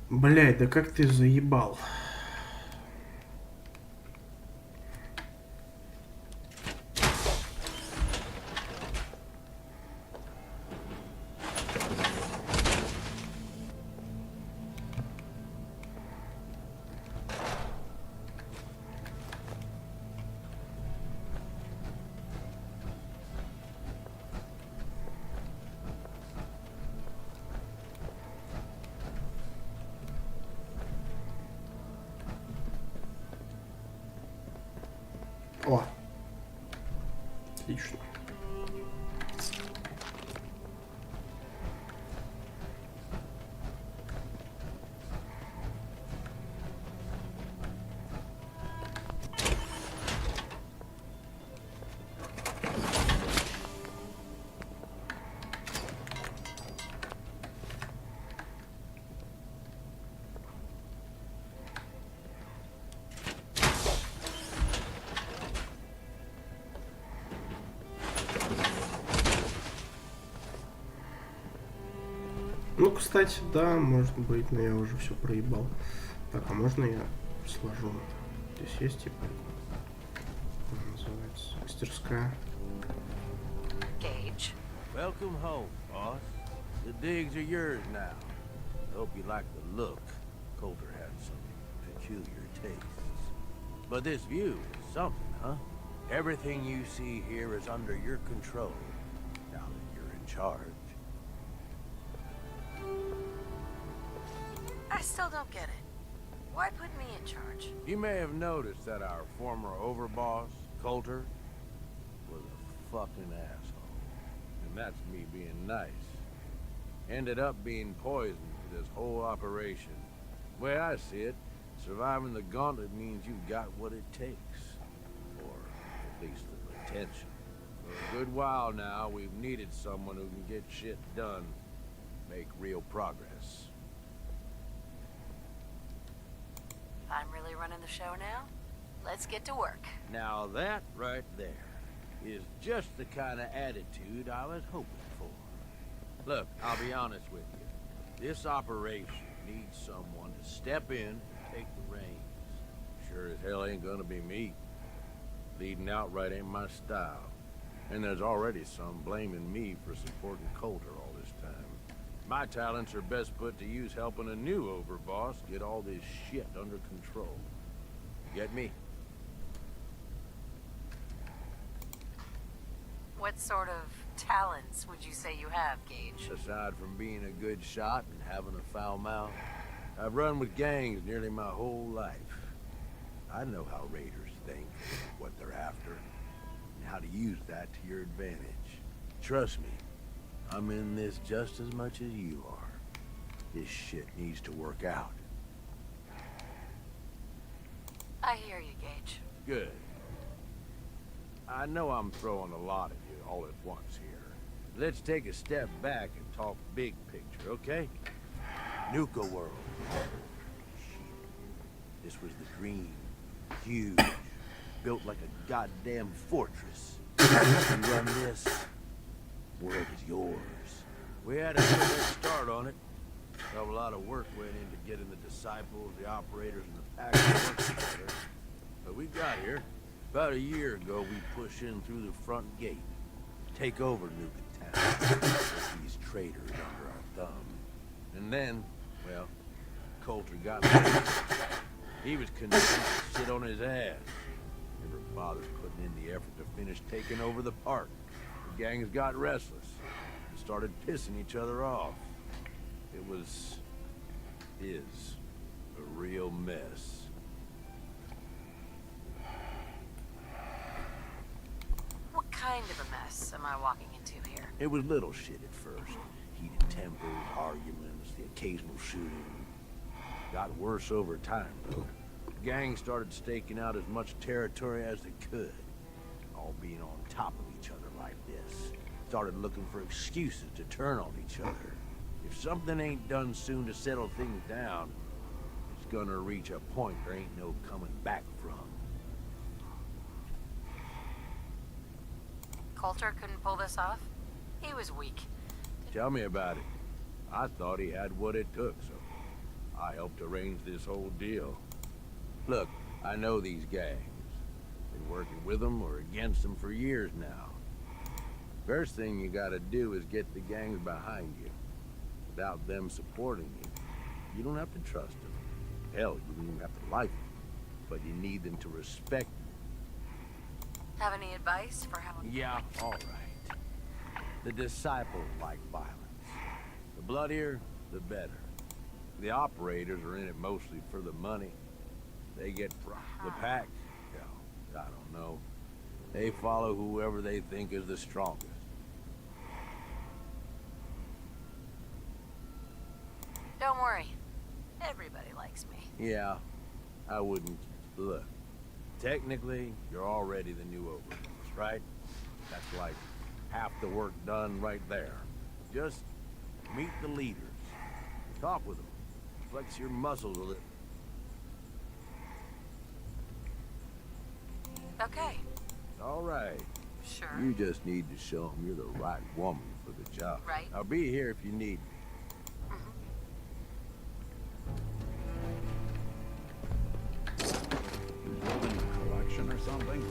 Speaker 1: Блядь, да как ты заебал? О, отлично. Ну, кстати, да, может быть, но я уже все проебал. Так, а можно я сложу? Здесь есть, типа, как называется, мастерская.
Speaker 6: Gage.
Speaker 2: Welcome home, boss. The digs are yours now. Hope you like the look. Coulter had some peculiar tastes. But this view is something, huh? Everything you see here is under your control, now that you're in charge.
Speaker 6: I still don't get it. Why put me in charge?
Speaker 2: You may have noticed that our former overboss, Coulter, was a fucking asshole. And that's me being nice. Ended up being poisoned for this whole operation. The way I see it, surviving the gauntlet means you've got what it takes. Or at least the potential. For a good while now, we've needed someone who can get shit done. Make real progress.
Speaker 6: I'm really running the show now? Let's get to work.
Speaker 2: Now that right there is just the kind of attitude I was hoping for. Look, I'll be honest with you. This operation needs someone to step in and take the reins. Sure as hell ain't gonna be me. Leading outright ain't my style. And there's already some blaming me for supporting Coulter all this time. My talents are best put to use helping a new overboss get all this shit under control. Get me?
Speaker 6: What sort of talents would you say you have, Gage?
Speaker 2: Aside from being a good shot and having a foul mouth, I've run with gangs nearly my whole life. I know how raiders think, what they're after, and how to use that to your advantage. Trust me, I'm in this just as much as you are. This shit needs to work out.
Speaker 6: I hear you, Gage.
Speaker 2: Good. I know I'm throwing a lot at you all at once here. Let's take a step back and talk big picture, okay? Nuka world. Shit. This was the dream. Huge. Built like a goddamn fortress. You run this, world is yours. We had a good head start on it. A lot of work went into getting the disciples, the operators, and the pack to work together. But we got here. About a year ago, we pushed in through the front gate. Take over Nuka Town. With these traitors under our thumb. And then, well, Coulter got me. He was convinced to sit on his ass. Never bothered putting in the effort to finish taking over the park. gangs got restless and started pissing each other off. It is a real mess.
Speaker 6: What kind of a mess am I walking into here?
Speaker 2: It was little shit at first. Heated tempers, arguments, the occasional shooting. Got worse over time, though. The gang started staking out as much territory as they could. All being on top of each other like this. Started looking for excuses to turn on each other. If something ain't done soon to settle things down, it's gonna reach a point there ain't no coming back from.
Speaker 6: Coulter couldn't pull this off? He was weak.
Speaker 2: Tell me about it. I thought he had what it took, so I helped arrange this whole deal. Look, I know these gangs. Been working with them or against them for years now. First thing you gotta do is get the gangs behind you. Without them supporting you, you don't have to trust them. Hell, you don't even have to like them. But you need them to respect you.
Speaker 6: Have any advice for how...
Speaker 2: Yeah, all right. The disciples like violence. The bloodier, the better. The operators are in it mostly for the money. They get the pack. Hell, I don't know. They follow whoever they think is the strongest.
Speaker 6: Don't worry. Everybody likes me.
Speaker 2: Yeah, I wouldn't. Look, technically, you're already the new overlords, right? That's like half the work done right there. Just meet the leaders. Talk with them. Flex your muscles a little.
Speaker 6: Okay.
Speaker 2: All right.
Speaker 6: Sure.
Speaker 2: You just need to show them you're the right woman for the job.
Speaker 6: Right.
Speaker 2: I'll be here if you need me.
Speaker 10: Building a collection or something?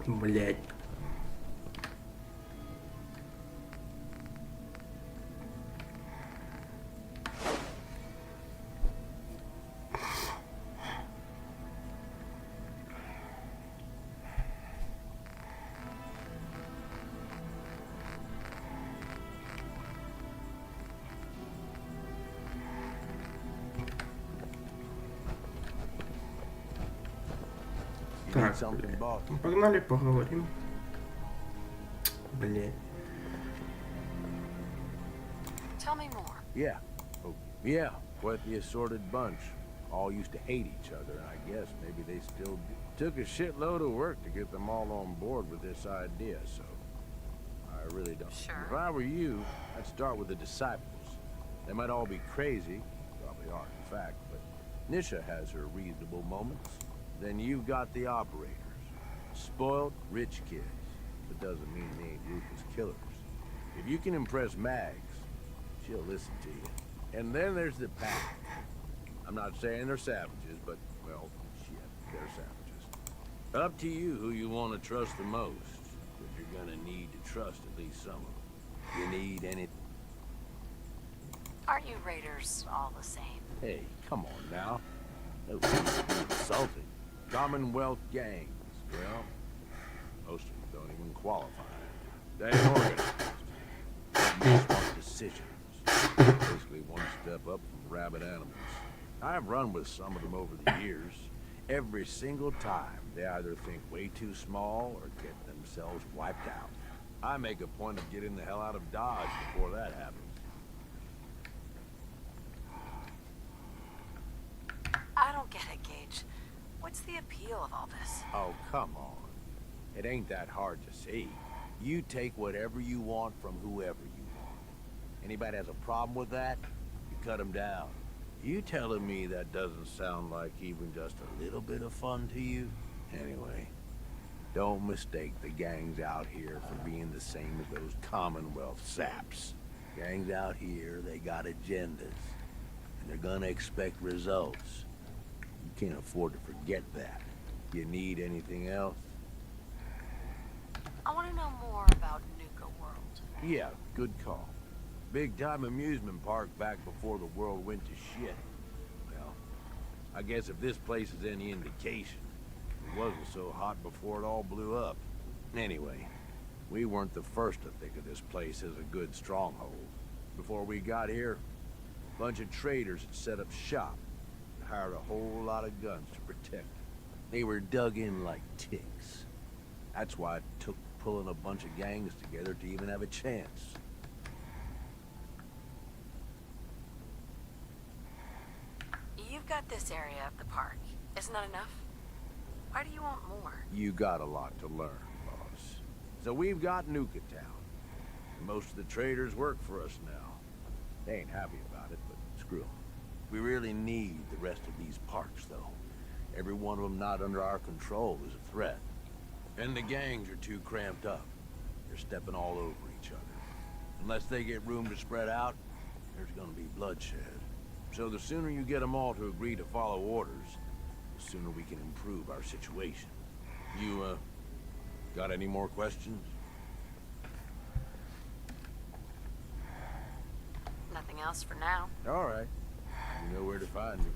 Speaker 1: Блять. Так, погнали поговорим. Блять.
Speaker 6: Tell me more.
Speaker 2: Yeah. Oh, yeah. Quite the assorted bunch. All used to hate each other, and I guess maybe they still do. Took a shitload of work to get them all on board with this idea, so I really don't.
Speaker 6: Sure.
Speaker 2: If I were you, I'd start with the disciples. They might all be crazy, probably are in fact, but Nisha has her reasonable moments. Then you've got the operators. Spoiled, rich kids. That doesn't mean they ain't ruthless killers. If you can impress Mags, she'll listen to you. And then there's the pack. I'm not saying they're savages, but, well, shit, they're savages. Up to you who you want to trust the most. But you're gonna need to trust at least some of them. You need any...
Speaker 6: Aren't you raiders all the same?
Speaker 2: Hey, come on now. Oh, insulting. Commonwealth gangs. Well, most of them don't even qualify. They ain't organized. They make smart decisions. Basically one step up from rabid animals. I've run with some of them over the years. Every single time, they either think way too small or get themselves wiped out. I make a point of getting the hell out of Dodge before that happens.
Speaker 6: I don't get it, Gage. What's the appeal of all this?
Speaker 2: Oh, come on. It ain't that hard to see. You take whatever you want from whoever you want. Anybody has a problem with that, you cut them down. You telling me that doesn't sound like even just a little bit of fun to you? Anyway, don't mistake the gangs out here for being the same as those Commonwealth saps. Gangs out here, they got agendas, and they're gonna expect results. You can't afford to forget that. You need anything else?
Speaker 6: I want to know more about Nuka World.
Speaker 2: Yeah, good call. Big-time amusement park back before the world went to shit. Well, I guess if this place is any indication, it wasn't so hot before it all blew up. Anyway, we weren't the first to think of this place as a good stronghold. Before we got here, a bunch of traders had set up shop and hired a whole lot of guns to protect them. They were dug in like ticks. That's why it took pulling a bunch of gangs together to even have a chance.
Speaker 6: You've got this area of the park. Isn't that enough? Why do you want more?
Speaker 2: You got a lot to learn, boss. So we've got Nuka Town. And most of the traders work for us now. They ain't happy about it, but screw them. We really need the rest of these parks, though. Every one of them not under our control is a threat. And the gangs are too cramped up. They're stepping all over each other. Unless they get room to spread out, there's gonna be bloodshed. So the sooner you get them all to agree to follow orders, the sooner we can improve our situation. You, got any more questions?
Speaker 6: Nothing else for now.
Speaker 2: All right. You know where to find me.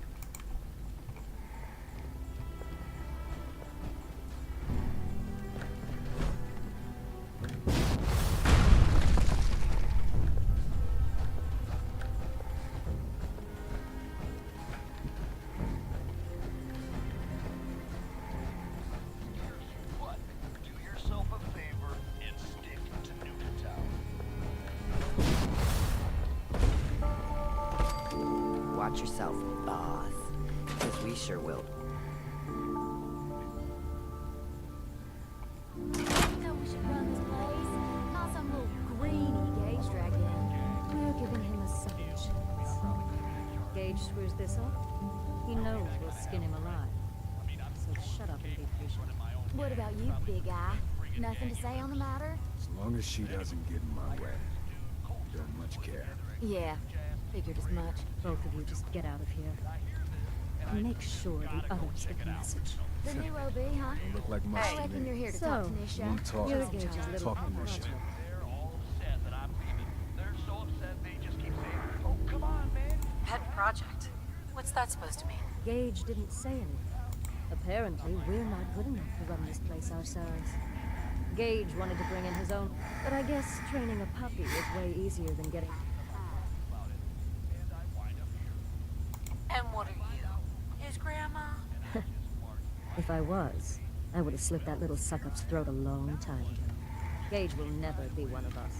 Speaker 5: What? Do yourself a favor and stick to Nuka Town.
Speaker 9: Watch yourself, boss. Because we sure will.
Speaker 12: You know we should run this place. Not some little greenie Gage dragged in. We're giving him a second chance. Gage screws this up, he knows we'll skin him alive. So shut up and be patient. What about you, big guy? Nothing to say on the matter?
Speaker 10: As long as she doesn't get in my way. Don't much care.
Speaker 12: Yeah, figured as much. Both of you just get out of here. And make sure the others get the message. The new OB, huh?
Speaker 10: Don't look like much
Speaker 12: I
Speaker 10: to
Speaker 12: reckon
Speaker 10: me.
Speaker 12: you're here to
Speaker 8: So,
Speaker 12: talk to Nisha.
Speaker 10: One talk.
Speaker 12: You're Gage's little
Speaker 10: Talk to Nisha.
Speaker 12: project.
Speaker 5: They're all upset that I'm leaving. They're so upset they just keep saying, oh, come on, man.
Speaker 6: Pet project. What's that supposed to mean?
Speaker 12: Gage didn't say anything. Apparently, we're not good enough to run this place ourselves. Gage wanted to bring in his own, but I guess training a puppy is way easier than getting...
Speaker 6: And what are you? His grandma?
Speaker 12: If I was, I would have slit that little suck-up's throat a long time ago. Gage will never be one of us.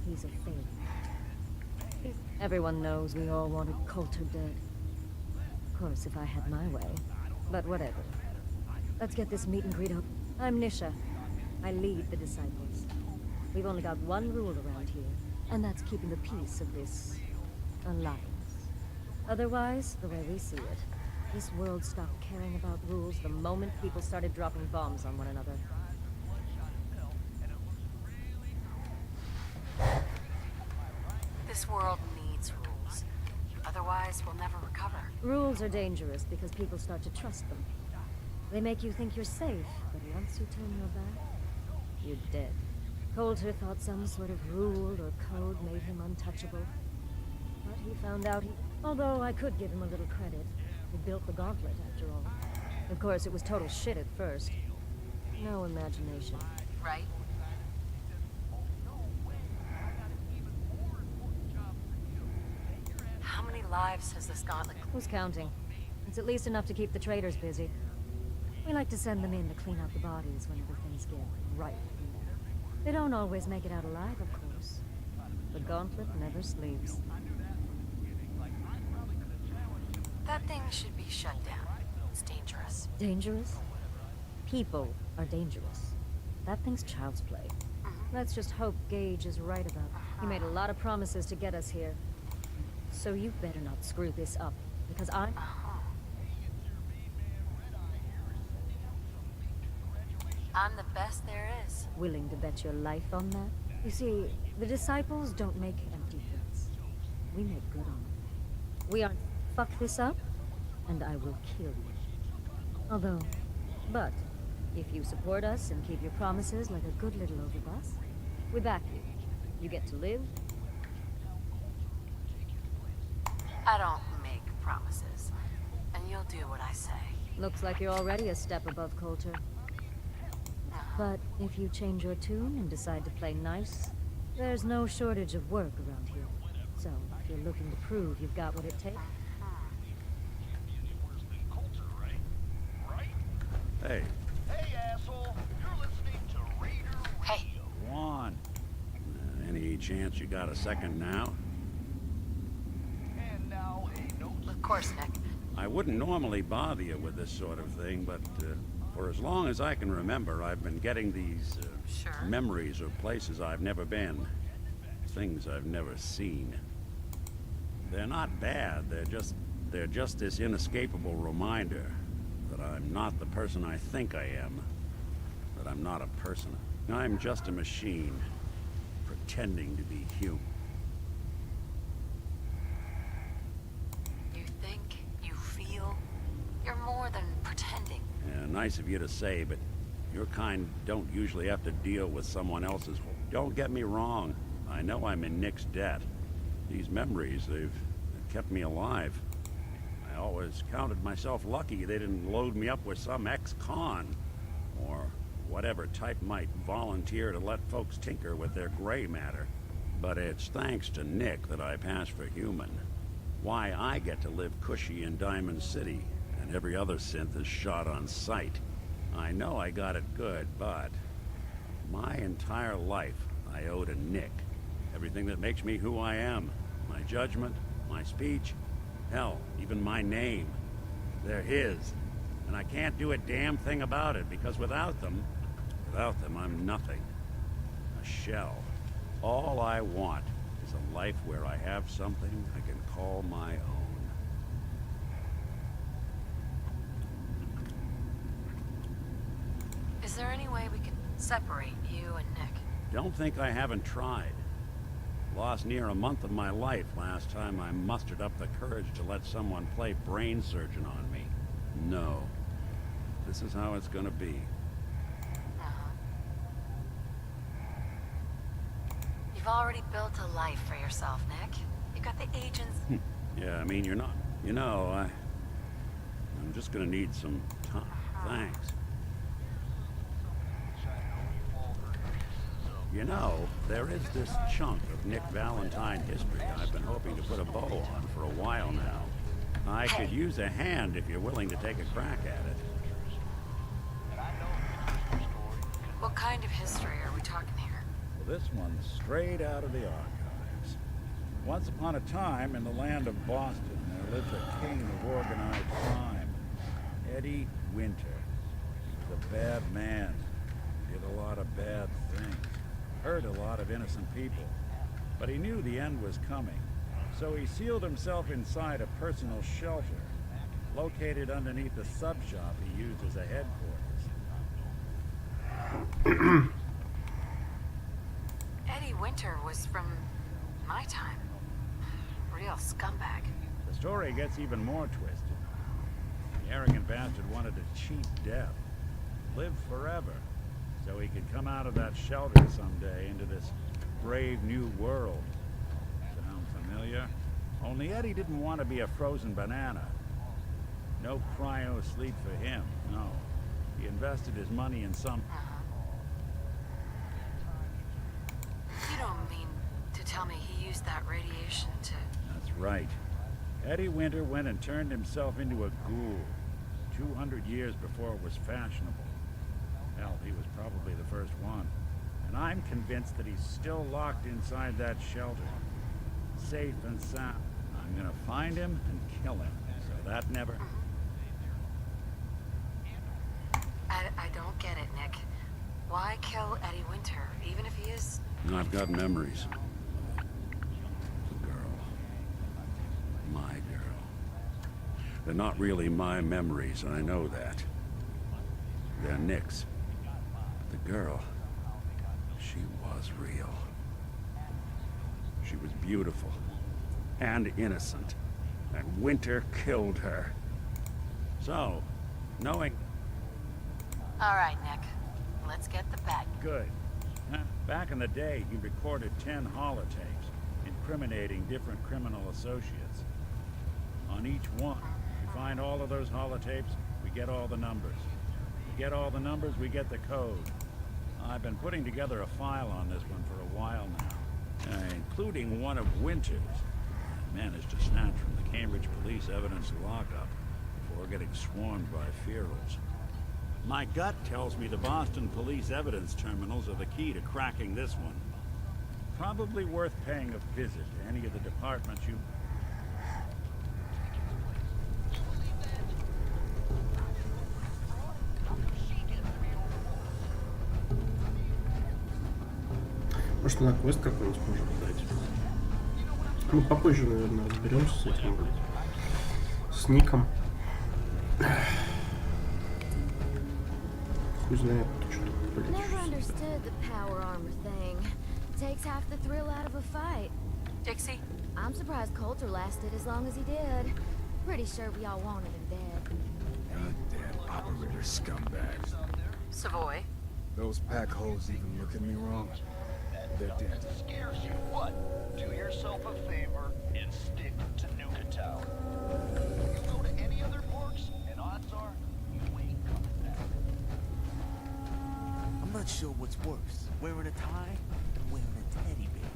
Speaker 12: He's a failure. Everyone knows we all wanted Coulter dead. Of course, if I had my way. But whatever. Let's get this meet and greet up. I'm Nisha. I lead the Disciples. We've only got one rule around here, and that's keeping the peace of this alliance. Otherwise, the way we see it, this world stopped caring about rules the moment people started dropping bombs on one another.
Speaker 6: This world needs rules. Otherwise, we'll never recover.
Speaker 12: Rules are dangerous because people start to trust them. They make you think you're safe, but once you turn your back, you're dead. Coulter thought some sort of rule or code made him untouchable. But he found out although I could give him a little credit, They built the gauntlet, after all. Of course, it was total shit at first. No imagination.
Speaker 6: Right? How many lives has this gauntlet?
Speaker 12: Who's counting? It's at least enough to keep the traders busy. We like to send them in to clean out the bodies whenever things get right. They don't always make it out alive, of course. The gauntlet never sleeps.
Speaker 6: That thing should be shut down. It's dangerous.
Speaker 12: Dangerous? People are dangerous. That thing's child's play. Let's just hope Gage is right about it. He made a lot of promises to get us here. So you better not screw this up, because I'm...
Speaker 6: I'm the best there is.
Speaker 12: willing to bet your life on that. You see, the disciples don't make empty threats. We make good on them. We aren't... Fuck this up, and I will kill you. But, if you support us and keep your promises like a good little overboss, we back you. You get to live.
Speaker 6: I don't make promises, and you'll do what I say.
Speaker 12: Looks like you're already a step above Coulter. But if you change your tune and decide to play nice, there's no shortage of work around here. So, if you're looking to prove you've got what it takes...
Speaker 13: Hey.
Speaker 5: Hey, asshole. You're listening to Raider Radio.
Speaker 6: Hey.
Speaker 13: Go on. Any chance you got a second now?
Speaker 5: And now a note.
Speaker 6: Of course, Nick.
Speaker 13: I wouldn't normally bother you with this sort of thing, but for as long as I can remember, I've been getting these
Speaker 6: Sure.
Speaker 13: memories of places I've never been, things I've never seen. They're not bad. They're just this inescapable reminder that I'm not the person I think I am. That I'm not a person. I'm just a machine, pretending to be human.
Speaker 6: You think, you feel, you're more than pretending.
Speaker 13: Yeah, nice of you to say, but your kind don't usually have to deal with someone else's. Don't get me wrong. I know I'm in Nick's debt. These memories, they've kept me alive. I always counted myself lucky they didn't load me up with some ex-con, or whatever type might volunteer to let folks tinker with their gray matter. But it's thanks to Nick that I pass for human. Why I get to live cushy in Diamond City, and every other synth is shot on sight. I know I got it good, but my entire life I owe to Nick. Everything that makes me who I am. My judgment, my speech, hell, even my name. They're his. And I can't do a damn thing about it, because without them, I'm nothing. A shell. All I want is a life where I have something I can call my own.
Speaker 6: Is there any way we could separate you and Nick?
Speaker 13: Don't think I haven't tried. Lost near a month of my life last time I mustered up the courage to let someone play brain surgeon on me. No. This is how it's gonna be.
Speaker 6: You've already built a life for yourself, Nick. You got the agents.
Speaker 13: Yeah, I mean, you're not... You know, I'm just gonna need some time. Thanks. You know, there is this chunk of Nick Valentine history I've been hoping to put a bow on for a while now. I could use a hand if you're willing to take a crack at it.
Speaker 6: What kind of history are we talking here?
Speaker 14: Well, this one's straight out of the archives. Once upon a time, in the land of Boston, there lived a king of organized crime, Eddie Winter. He was a bad man. Did a lot of bad things. Hurt a lot of innocent people. But he knew the end was coming. So he sealed himself inside a personal shelter, located underneath the sub-shop he used as a headquarters.
Speaker 6: Eddie Winter was from my time. Real scumbag.
Speaker 14: The story gets even more twisted. The arrogant bastard wanted to cheat death, live forever, so he could come out of that shelter someday into this brave new world. Sound familiar? Only Eddie didn't want to be a frozen banana. No cryo sleep for him, no. He invested his money in some...
Speaker 6: You don't mean to tell me he used that radiation to...
Speaker 14: That's right. Eddie Winter went and turned himself into a ghoul 200 years before it was fashionable. Hell, he was probably the first one. And I'm convinced that he's still locked inside that shelter. Safe and sound. I'm gonna find him and kill him. So that never...
Speaker 6: I don't get it, Nick. Why kill Eddie Winter, even if he is...
Speaker 13: I've got memories. The girl. My girl. They're not really my memories, and I know that. They're Nick's. The girl, she was real. She was beautiful and innocent, and Winter killed her. So, knowing...
Speaker 6: All right, Nick. Let's get the bag.
Speaker 14: Good. Back in the day, he recorded 10 holotapes, incriminating different criminal associates. On each one, we find all of those holotapes, we get all the numbers. We get all the numbers, we get the code. I've been putting together a file on this one for a while now, including one of Winter's. I managed to snatch from the Cambridge police evidence lockup before getting swarmed by ferals. My gut tells me the Boston police evidence terminals are the key to cracking this one. Probably worth paying a visit to any of the departments you...
Speaker 1: Может, на квест какой-нибудь можем дать? Ну, попозже, наверное, разберемся с этим, блядь. С Ником. Хуй знает, что тут, блядь.
Speaker 12: Never understood the power armor thing. Takes half the thrill out of a fight.
Speaker 6: Dixie?
Speaker 12: I'm surprised Coulter lasted as long as he did. Pretty sure we all wanted him dead.
Speaker 10: Goddamn operator scumbags.
Speaker 6: Savoy?
Speaker 10: Those pack holes even look at me wrong. They're dead.
Speaker 5: Scares you what? Do yourself a favor and stick to Nuka Tower. You go to any other ports, and odds are you ain't coming back.
Speaker 15: I'm not sure what's worse, wearing a tie or wearing a teddy bear.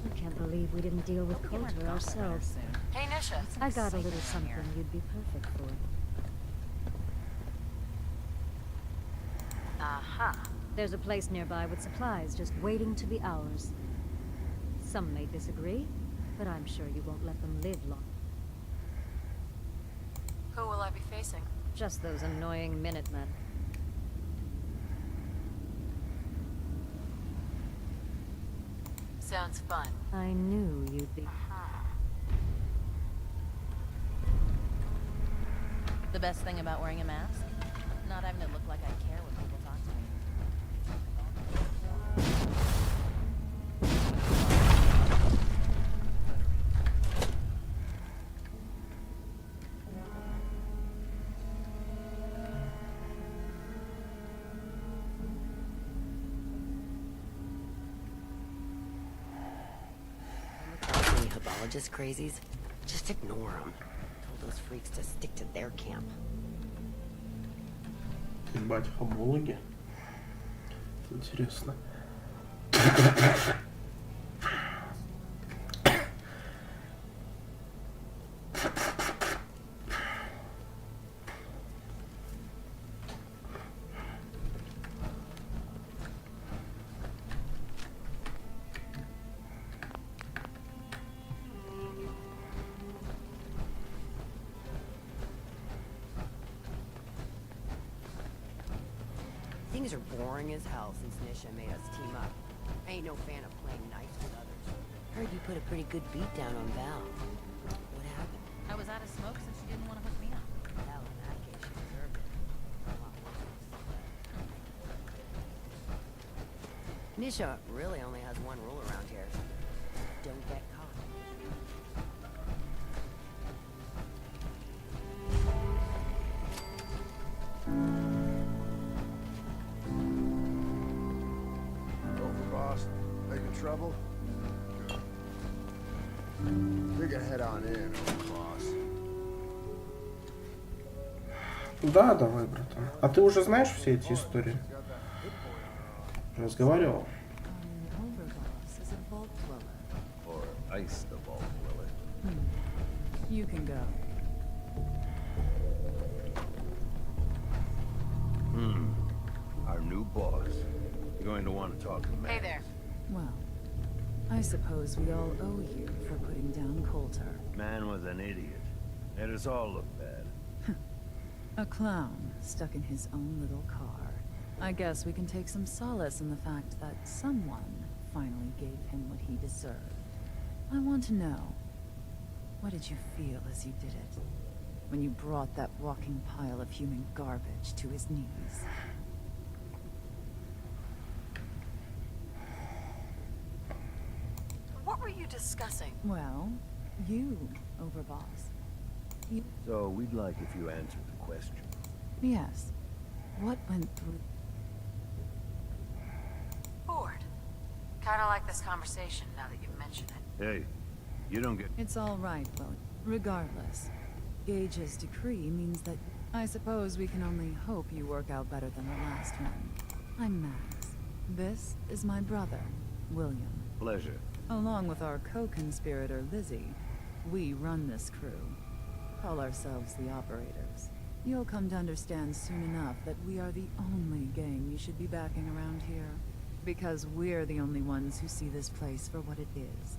Speaker 12: I can't believe we didn't deal with Coulter ourselves.
Speaker 6: Hey, Nisha.
Speaker 12: I got a little something you'd be perfect for.
Speaker 6: Uh-huh.
Speaker 12: There's a place nearby with supplies just waiting to be ours. Some may disagree, but I'm sure you won't let them live long.
Speaker 6: Who will I be facing?
Speaker 12: Just those annoying Minutemen.
Speaker 6: Sounds fun.
Speaker 12: I knew you'd be...
Speaker 16: The best thing about wearing a mask? Not having to look like I care when people talk to me.
Speaker 9: Any hebologist crazies? Just ignore them. Told those freaks to stick to their camp.
Speaker 1: Ебать, хабологи. Интересно.
Speaker 9: Things are boring as hell since Nisha made us team up. I ain't no fan of playing nice with others. Heard you put a pretty good beat down on Val. What happened?
Speaker 16: I was out of smoke, so she didn't want to hook me up.
Speaker 9: Well, in that case, she deserved it. A lot worse. Nisha really only has one rule around here. Don't get caught.
Speaker 10: Over, boss. Making trouble?
Speaker 2: We can head on in, old boss.
Speaker 1: Да, давай, братан. А ты уже знаешь все эти истории? Разговаривал?
Speaker 8: Overboss is a vault dweller.
Speaker 2: Or ice the vault dweller.
Speaker 8: You can go.
Speaker 2: Our new boss. You're going to want to talk to Max.
Speaker 6: Hey there.
Speaker 8: Well, I suppose we all owe you for putting down Coulter.
Speaker 2: Man was an idiot. Made us all look bad.
Speaker 8: A clown stuck in his own little car. I guess we can take some solace in the fact that someone finally gave him what he deserved. I want to know, what did you feel as you did it? When you brought that walking pile of human garbage to his knees?
Speaker 6: What were you discussing?
Speaker 8: Well, you, Overboss. You...
Speaker 2: So we'd like if you answered the question.
Speaker 8: Yes. What went through...
Speaker 6: Bored. Kinda like this conversation now that you mention it.
Speaker 2: Hey, you don't get...
Speaker 8: It's all right, William. Regardless, Gage's decree means that I suppose we can only hope you work out better than the last one. I'm Max. This is my brother, William.
Speaker 2: Pleasure.
Speaker 8: Along with our co-conspirator, Lizzie, we run this crew. Call ourselves the Operators. You'll come to understand soon enough that we are the only gang you should be backing around here. Because we're the only ones who see this place for what it is.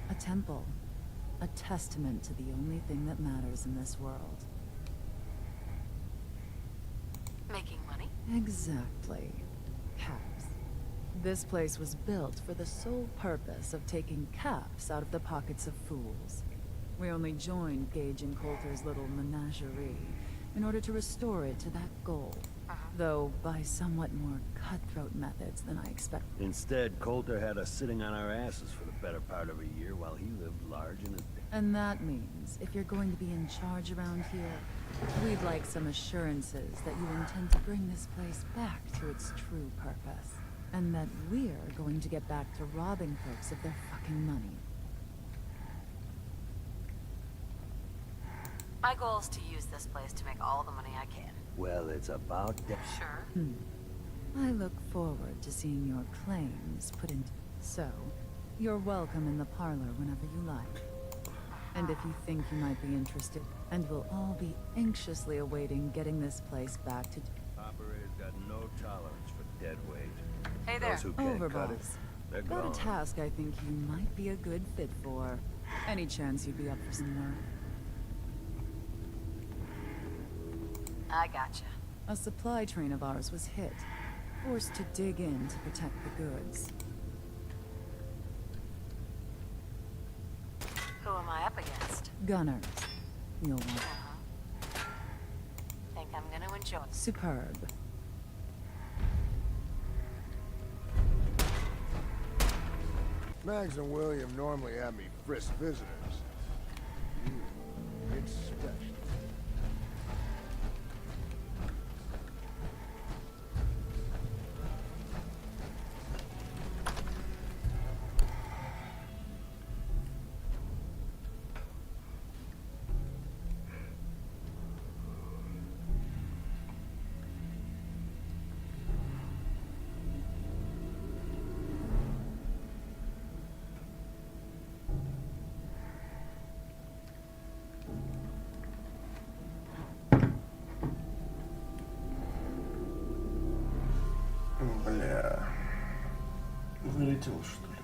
Speaker 8: A temple. A testament to the only thing that matters in this world.
Speaker 6: Making money?
Speaker 8: Exactly. Caps. This place was built for the sole purpose of taking caps out of the pockets of fools. We only joined Gage and Coulter's little menagerie in order to restore it to that goal. Though by somewhat more cutthroat methods than I expected.
Speaker 2: Instead, Coulter had us sitting on our asses for the better part of a year while he lived large in his...
Speaker 8: And that means, if you're going to be in charge around here, we'd like some assurances that you intend to bring this place back to its true purpose. And that we're going to get back to robbing folks of their fucking money.
Speaker 6: My goal is to use this place to make all the money I can.
Speaker 2: Well, it's about that.
Speaker 6: Sure.
Speaker 8: I look forward to seeing your claims put into... So, you're welcome in the parlor whenever you like. And if you think you might be interested, and we'll all be anxiously awaiting getting this place back to...
Speaker 2: Operator's got no tolerance for dead weight.
Speaker 6: Hey there.
Speaker 2: Those who can't cut it,
Speaker 8: Overboss.
Speaker 2: they're
Speaker 8: Got a
Speaker 2: gone.
Speaker 8: task I think you might be a good fit for. Any chance you'd be up for some work?
Speaker 6: I gotcha.
Speaker 8: A supply train of ours was hit. Forced to dig in to protect the goods.
Speaker 6: Who am I up against?
Speaker 8: Gunners. You'll want...
Speaker 6: Think I'm gonna enjoy it.
Speaker 8: Superb.
Speaker 2: Mags and William normally have me frisk visitors. It's special.
Speaker 1: Бля. Вылетел, что ли?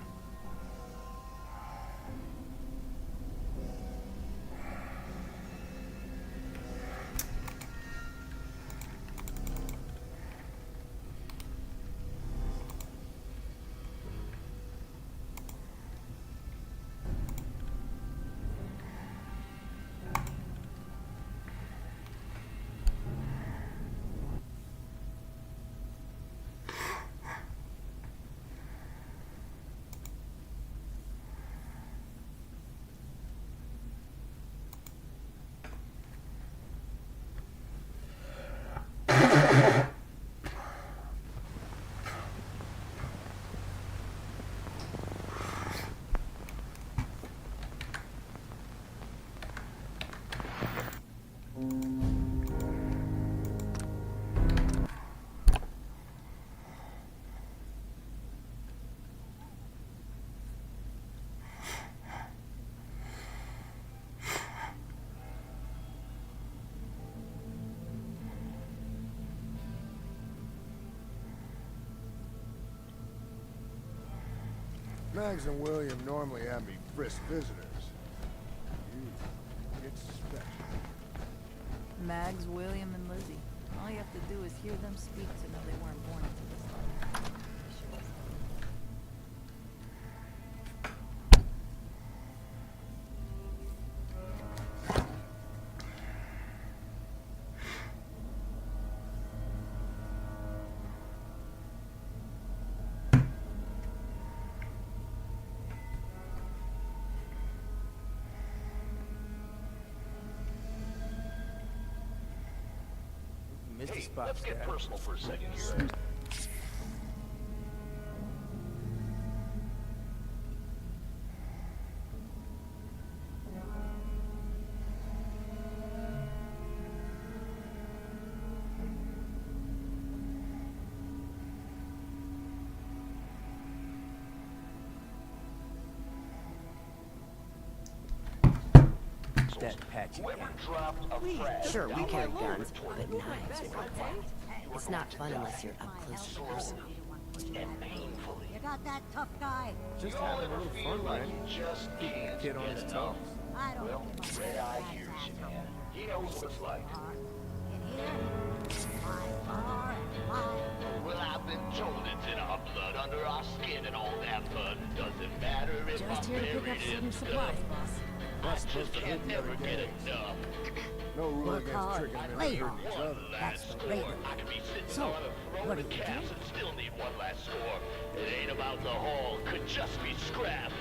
Speaker 17: Mags and William normally have me frisk visitors. It's special.
Speaker 8: Mags, William, and Lizzie. All you have to do is hear them speak to know they weren't born into this life.
Speaker 10: Hey,
Speaker 15: Spot,
Speaker 5: let's get
Speaker 15: Dad.
Speaker 5: personal for a second here.
Speaker 15: That patchy guy.
Speaker 9: Sure, we carry guns, but knives won't fly. It's not fun unless you're up close and personal.
Speaker 5: And painfully.
Speaker 11: You got that tough guy.
Speaker 15: Just having a little fun, man.
Speaker 5: Just
Speaker 15: Keeping the kid on his toes.
Speaker 11: I don't
Speaker 5: Well,
Speaker 11: give a
Speaker 5: Red Eye hears you, man. He knows what it's like.
Speaker 11: In here, my bar and my...
Speaker 5: Well, I've been told it's in our blood, under our skin, and all that, but it doesn't matter if
Speaker 12: Just
Speaker 5: I'm
Speaker 12: here to pick up
Speaker 5: buried in
Speaker 12: some
Speaker 5: stuff.
Speaker 12: supplies, boss.
Speaker 5: I just can't never get enough.
Speaker 17: No rule
Speaker 12: Work
Speaker 17: against
Speaker 12: hard,
Speaker 17: tricking men
Speaker 12: play
Speaker 17: hurting
Speaker 12: hard.
Speaker 17: each other.
Speaker 12: That's the
Speaker 5: Score.
Speaker 12: rating.
Speaker 5: I could be sitting
Speaker 12: So,
Speaker 5: on a throne
Speaker 12: what
Speaker 5: of
Speaker 12: do you
Speaker 5: caps
Speaker 12: do?
Speaker 5: and still need one last score. It ain't about the haul, could just be scraps.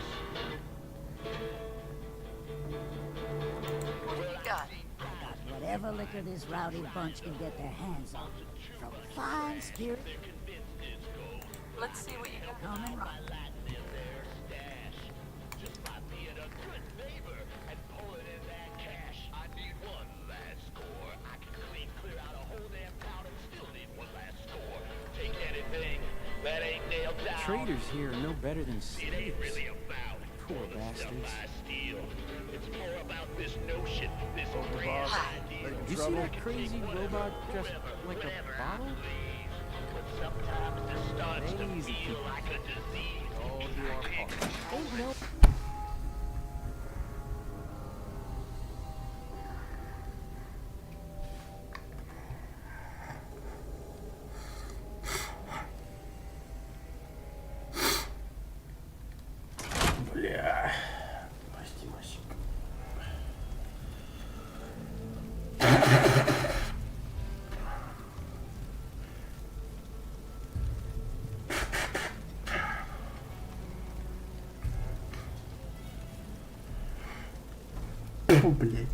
Speaker 6: What do you got?
Speaker 12: Whatever liquor this rowdy bunch can get their hands on. From fine spirit.
Speaker 6: Let's see what you got.
Speaker 12: Coming right.
Speaker 5: Just by being a good neighbor and pulling in that cash. I need one last score. I can clear out a whole damn town and still need one last score. Take anything that ain't nailed down.
Speaker 15: Traders here are no better than
Speaker 5: It ain't
Speaker 15: slaves.
Speaker 5: really about
Speaker 15: Poor
Speaker 5: the stuff
Speaker 15: bastards.
Speaker 5: I steal. It's more about this notion, this grand idea.
Speaker 15: You see that crazy robot dressed like a bottle?
Speaker 5: But sometimes this starts to
Speaker 15: Easy,
Speaker 5: feel
Speaker 15: people.
Speaker 5: like a disease.
Speaker 15: All do our part.
Speaker 12: Ain't no...
Speaker 1: Бля. Прости, Масик. Блядь.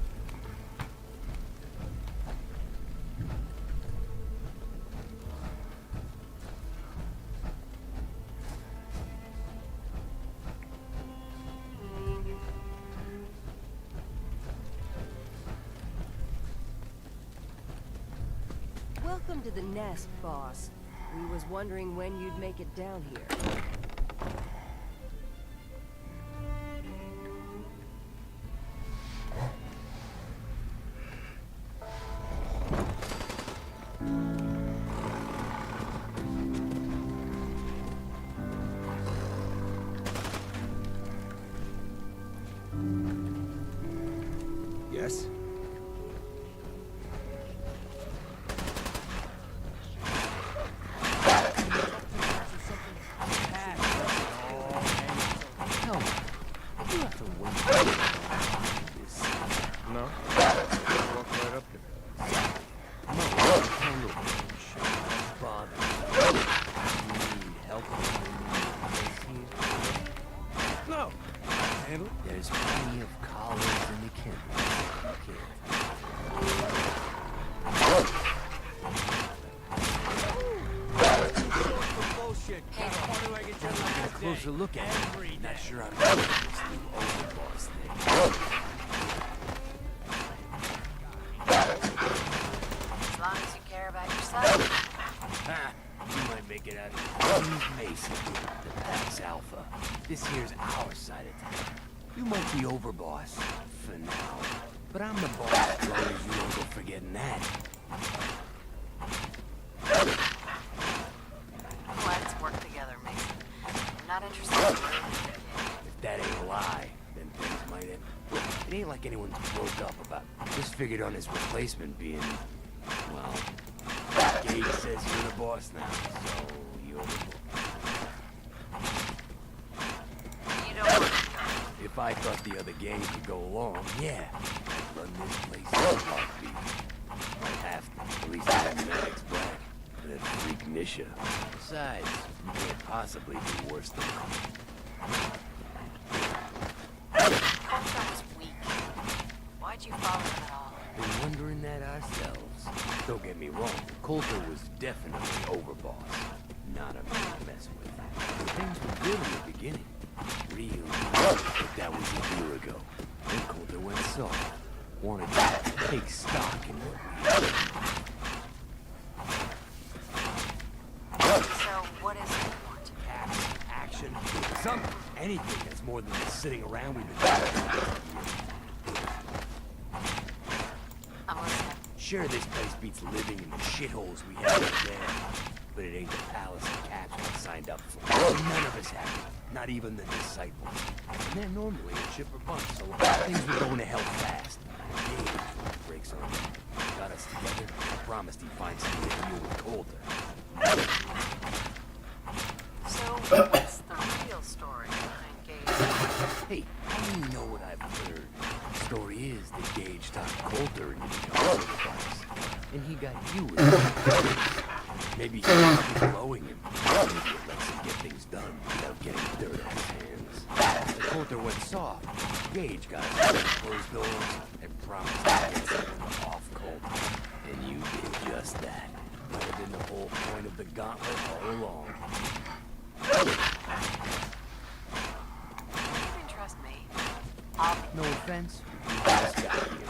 Speaker 9: Welcome to the nest, boss. We was wondering when you'd make it down here.
Speaker 15: Yes? Tell me, you have to wait this.
Speaker 17: No? Walk right up here.
Speaker 15: No, hold on. Bother. You need help?
Speaker 17: No. Handle it.
Speaker 15: There's plenty of collars in the kennel. Get a closer look at it. Not sure I'm doing this new overboss thing.
Speaker 6: As long as you care about yourself.
Speaker 15: Ha! You might make it out of He's Mason, the Pax Alpha. This here's our side of town. You might be overboss for now, but I'm the boss as long as you don't go forgetting that.
Speaker 6: Let's work together, Mason. I'm not interested in
Speaker 15: It ain't like anyone's broke up about it. Just figured on his replacement being, well, Gage says you're the boss now, so you're the boss.
Speaker 6: You don't want to
Speaker 15: If I thought the other gang could go along, yeah, I'd run this place in a heartbeat. I'd have to. At least I have Maddox Black. And that freak Nisha. Besides, you can't possibly do worse than
Speaker 6: Coulter was weak. Why'd you follow him at all?
Speaker 15: Been wondering that ourselves. Don't get me wrong, Coulter was definitely overboss. Not a man to mess with. Things were good in the beginning. Real good. But that was a year ago. Then Coulter went soft. Wanted to take stock in what we did.
Speaker 6: So, what is it you want?
Speaker 15: Action. Something. Anything that's more than just sitting around we've been doing.
Speaker 6: I'm listening.
Speaker 15: Sure, this place beats living in the shitholes we have out there. But it ain't the palace of caps I signed up for. None of us have it. Not even the disciples. And they're normally a chipper bunch, so things were going to hell fast. Gage breaks on them. Got us together. Promised he'd find something to deal with Coulter.
Speaker 6: So, what's the real story behind Gage?
Speaker 15: Hey, I only know what I've heard. The story is that Gage talked Coulter into becoming the boss. And he got you in it. Maybe he's blowing him. Maybe it lets him get things done without getting dirt on his hands. After Coulter went soft, Gage got us behind closed doors and promised to get someone off Coulter. And you did just that. Might have been the whole point of the gauntlet all along.
Speaker 6: You can trust me.
Speaker 15: No offense, we just got here.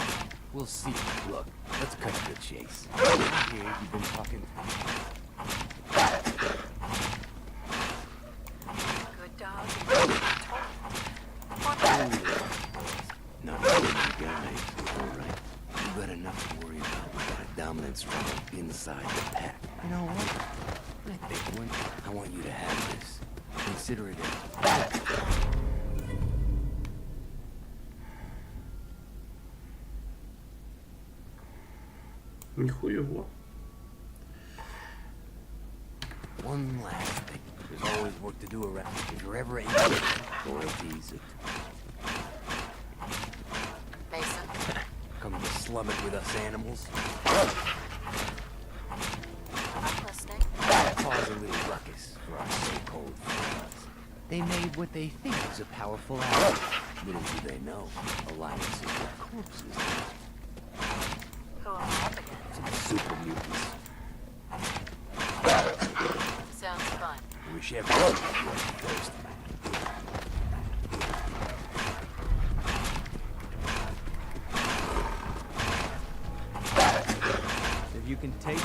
Speaker 15: We'll see. Look, let's cut to the chase. I hear you've been talking.
Speaker 6: Good dog.
Speaker 15: No, you guys. Alright. You got enough to worry about. We got a dominant struggle inside the pack. You know what? I think I want you to have this. Consider it a...
Speaker 1: Нихуево.
Speaker 15: One last thing. There's always work to do around. If you're ever angry, loyalty's it.
Speaker 6: Mason.
Speaker 15: Come to slum it with us animals.
Speaker 6: I'm listening.
Speaker 15: Cause a little ruckus for our so-called friends. They made what they think is a powerful ally. Little do they know, alliances with corpses.
Speaker 6: Who am I up against?
Speaker 15: Some super mutants.
Speaker 6: Sounds fun.
Speaker 15: Wish everyone was thirsty.
Speaker 10: If you can take it.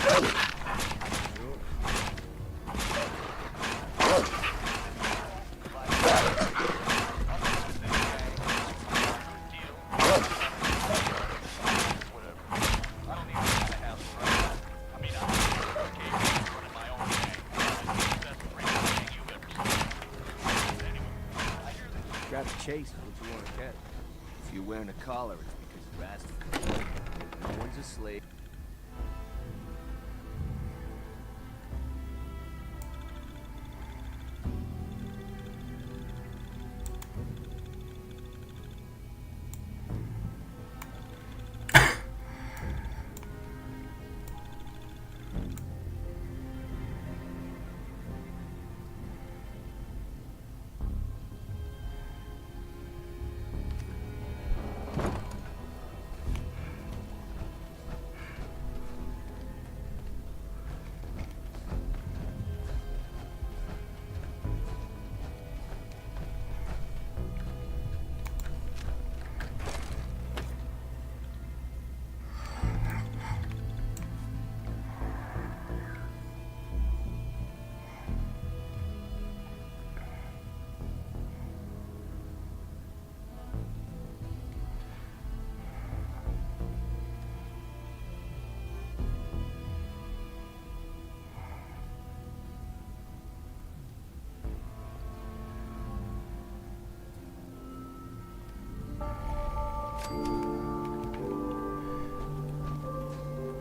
Speaker 2: Got to chase what you want to catch. If you're wearing a collar, it's because you're asking for it. No one's a slave.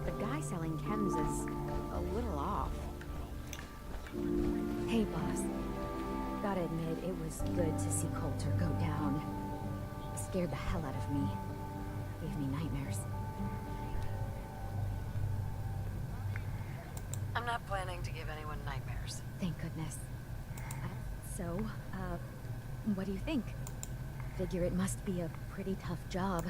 Speaker 9: The guy selling chems is a little off.
Speaker 12: Hey, boss. Gotta admit, it was good to see Coulter go down. It scared the hell out of me. Gave me nightmares.
Speaker 6: I'm not planning to give anyone nightmares.
Speaker 12: Thank goodness. So, what do you think? Figure it must be a pretty tough job.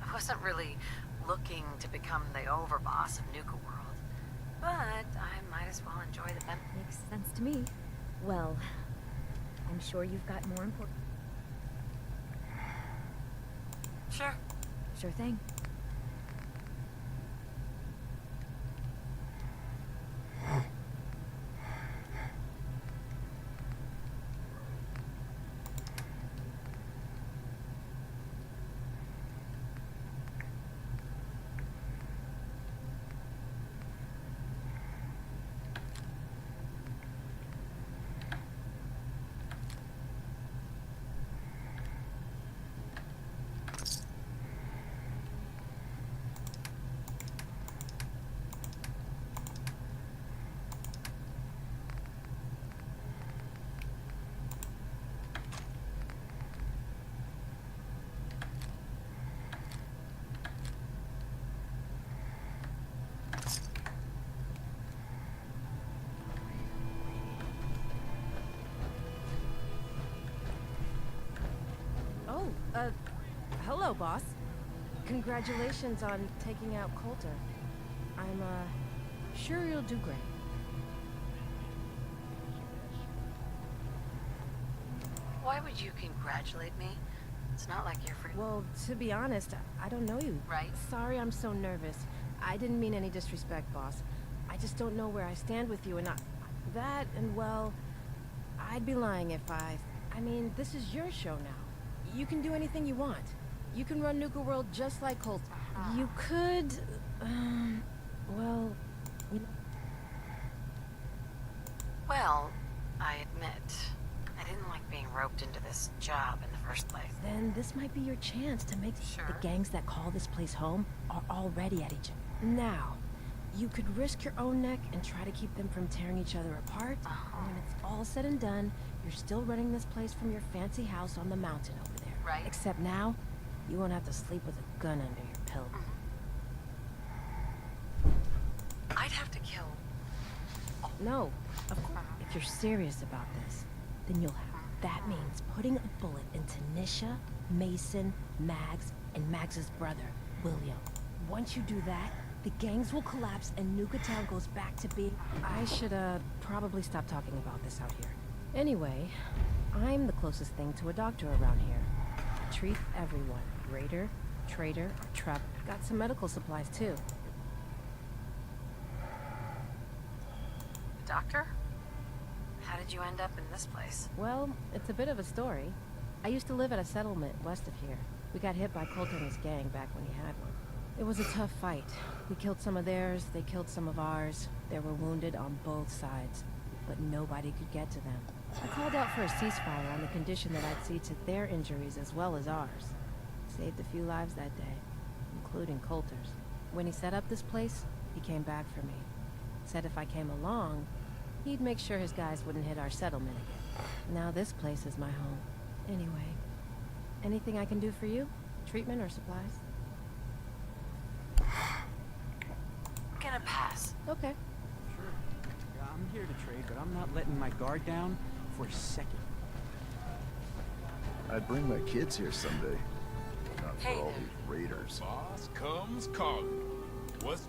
Speaker 6: I wasn't really looking to become the overboss of Nuka World, but I might as well enjoy the benefits.
Speaker 12: Makes sense to me. Well, I'm sure you've got more important...
Speaker 6: Sure.
Speaker 12: Sure thing.
Speaker 18: Hello, boss. Congratulations on taking out Coulter. I'm, sure you'll do great.
Speaker 6: Why would you congratulate me? It's not like you're free.
Speaker 18: Well, to be honest, I don't know you.
Speaker 6: Right?
Speaker 18: Sorry I'm so nervous. I didn't mean any disrespect, boss. I just don't know where I stand with you, and that, and well, I'd be lying if I mean, this is your show now. You can do anything you want. You can run Nuka World just like Colt. You could, well, you know.
Speaker 6: Well, I admit, I didn't like being roped into this job in the first place.
Speaker 18: Then this might be your chance to make the gangs that call this place home are already at each other. Now, you could risk your own neck and try to keep them from tearing each other apart. And when it's all said and done, you're still running this place from your fancy house on the mountain over there.
Speaker 6: Right.
Speaker 18: Except now, you won't have to sleep with a gun under your pillow.
Speaker 6: I'd have to kill.
Speaker 18: No, of course. If you're serious about this, then you'll have. That means putting a bullet into Nisha, Mason, Mags, and Mags's brother, William. Once you do that, the gangs will collapse and Nuka Town goes back to being... I should, probably stop talking about this out here. Anyway, I'm the closest thing to a doctor around here. I treat everyone. Raider, traitor, or trap. Got some medical supplies, too.
Speaker 6: Doctor? How did you end up in this place?
Speaker 18: Well, it's a bit of a story. I used to live at a settlement west of here. We got hit by Colt and his gang back when he had one. It was a tough fight. We killed some of theirs, they killed some of ours. There were wounded on both sides, but nobody could get to them. I called out for a ceasefire on the condition that I'd see to their injuries as well as ours. Saved a few lives that day, including Coulter's. When he set up this place, he came back for me. Said if I came along, he'd make sure his guys wouldn't hit our settlement again. Now this place is my home. Anyway, anything I can do for you? Treatment or supplies?
Speaker 6: I'm gonna pass.
Speaker 18: Okay.
Speaker 10: Sure. Yeah, I'm here to trade, but I'm not letting my guard down for a second.
Speaker 19: I'd bring my kids here someday. Not for
Speaker 6: Hey
Speaker 19: all
Speaker 6: there.
Speaker 19: these raiders.
Speaker 20: Boss comes calling. What's...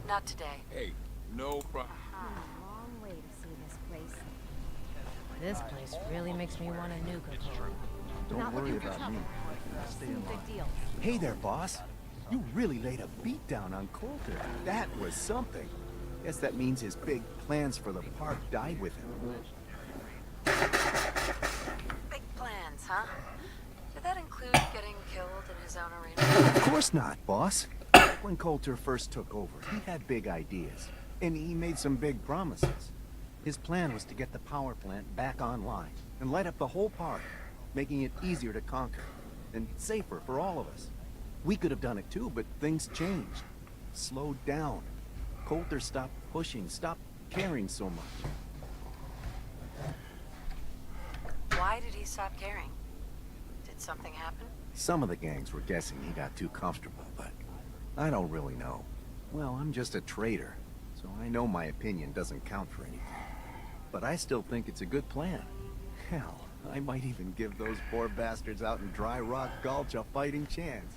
Speaker 6: Not today.
Speaker 20: Hey, no problem.
Speaker 12: Long way to see this place.
Speaker 18: This place really makes me want a Nuka Cola.
Speaker 19: Don't
Speaker 12: Not
Speaker 19: worry
Speaker 12: looking for
Speaker 19: about
Speaker 12: trouble.
Speaker 19: me. I'll stay in line.
Speaker 12: Big deal.
Speaker 10: Hey there, boss. You really laid a beat down on Coulter. That was something. Guess that means his big plans for the park died with him.
Speaker 6: Big plans, huh? Did that include getting killed in his own arena?
Speaker 10: Of course not, boss. When Coulter first took over, he had big ideas. And he made some big promises. His plan was to get the power plant back online and light up the whole park, making it easier to conquer and safer for all of us. We could have done it too, but things changed. Slowed down. Coulter stopped pushing, stopped caring so much.
Speaker 6: Why did he stop caring? Did something happen?
Speaker 10: Some of the gangs were guessing he got too comfortable, but I don't really know. Well, I'm just a trader, so I know my opinion doesn't count for anything. But I still think it's a good plan. Hell, I might even give those poor bastards out in Dry Rock Gulch a fighting chance.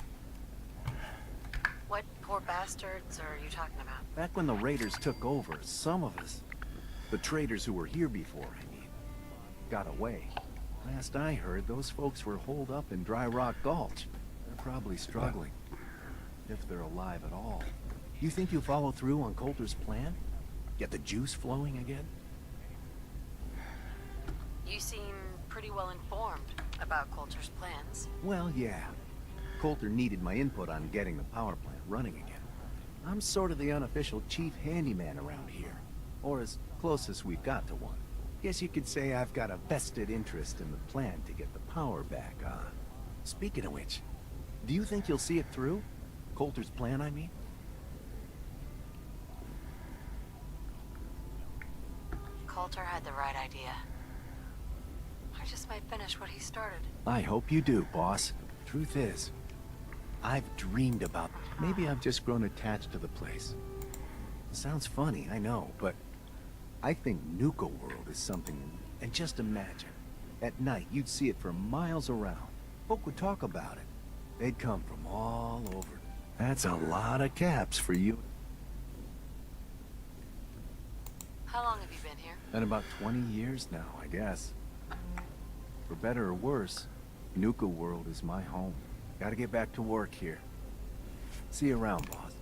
Speaker 6: What poor bastards are you talking about?
Speaker 10: Back when the raiders took over, some of us, the traders who were here before, I mean, got away. Last I heard, those folks were holed up in Dry Rock Gulch. They're probably struggling, if they're alive at all. You think you'll follow through on Coulter's plan? Get the juice flowing again?
Speaker 6: You seem pretty well informed about Coulter's plans.
Speaker 10: Well, yeah. Coulter needed my input on getting the power plant running again. I'm sort of the unofficial chief handyman around here, or as close as we've got to one. Guess you could say I've got a vested interest in the plan to get the power back on. Speaking of which, do you think you'll see it through? Coulter's plan, I mean?
Speaker 6: Coulter had the right idea. I just might finish what he started.
Speaker 10: I hope you do, boss. Truth is, I've dreamed about... Maybe I've just grown attached to the place. It sounds funny, I know, but I think Nuka World is something... And just imagine, at night you'd see it for miles around. Folk would talk about it. They'd come from all over. That's a lot of caps for you.
Speaker 6: How long have you been here?
Speaker 10: Been about 20 years now, I guess. For better or worse, Nuka World is my home. Gotta get back to work here. See you around, boss.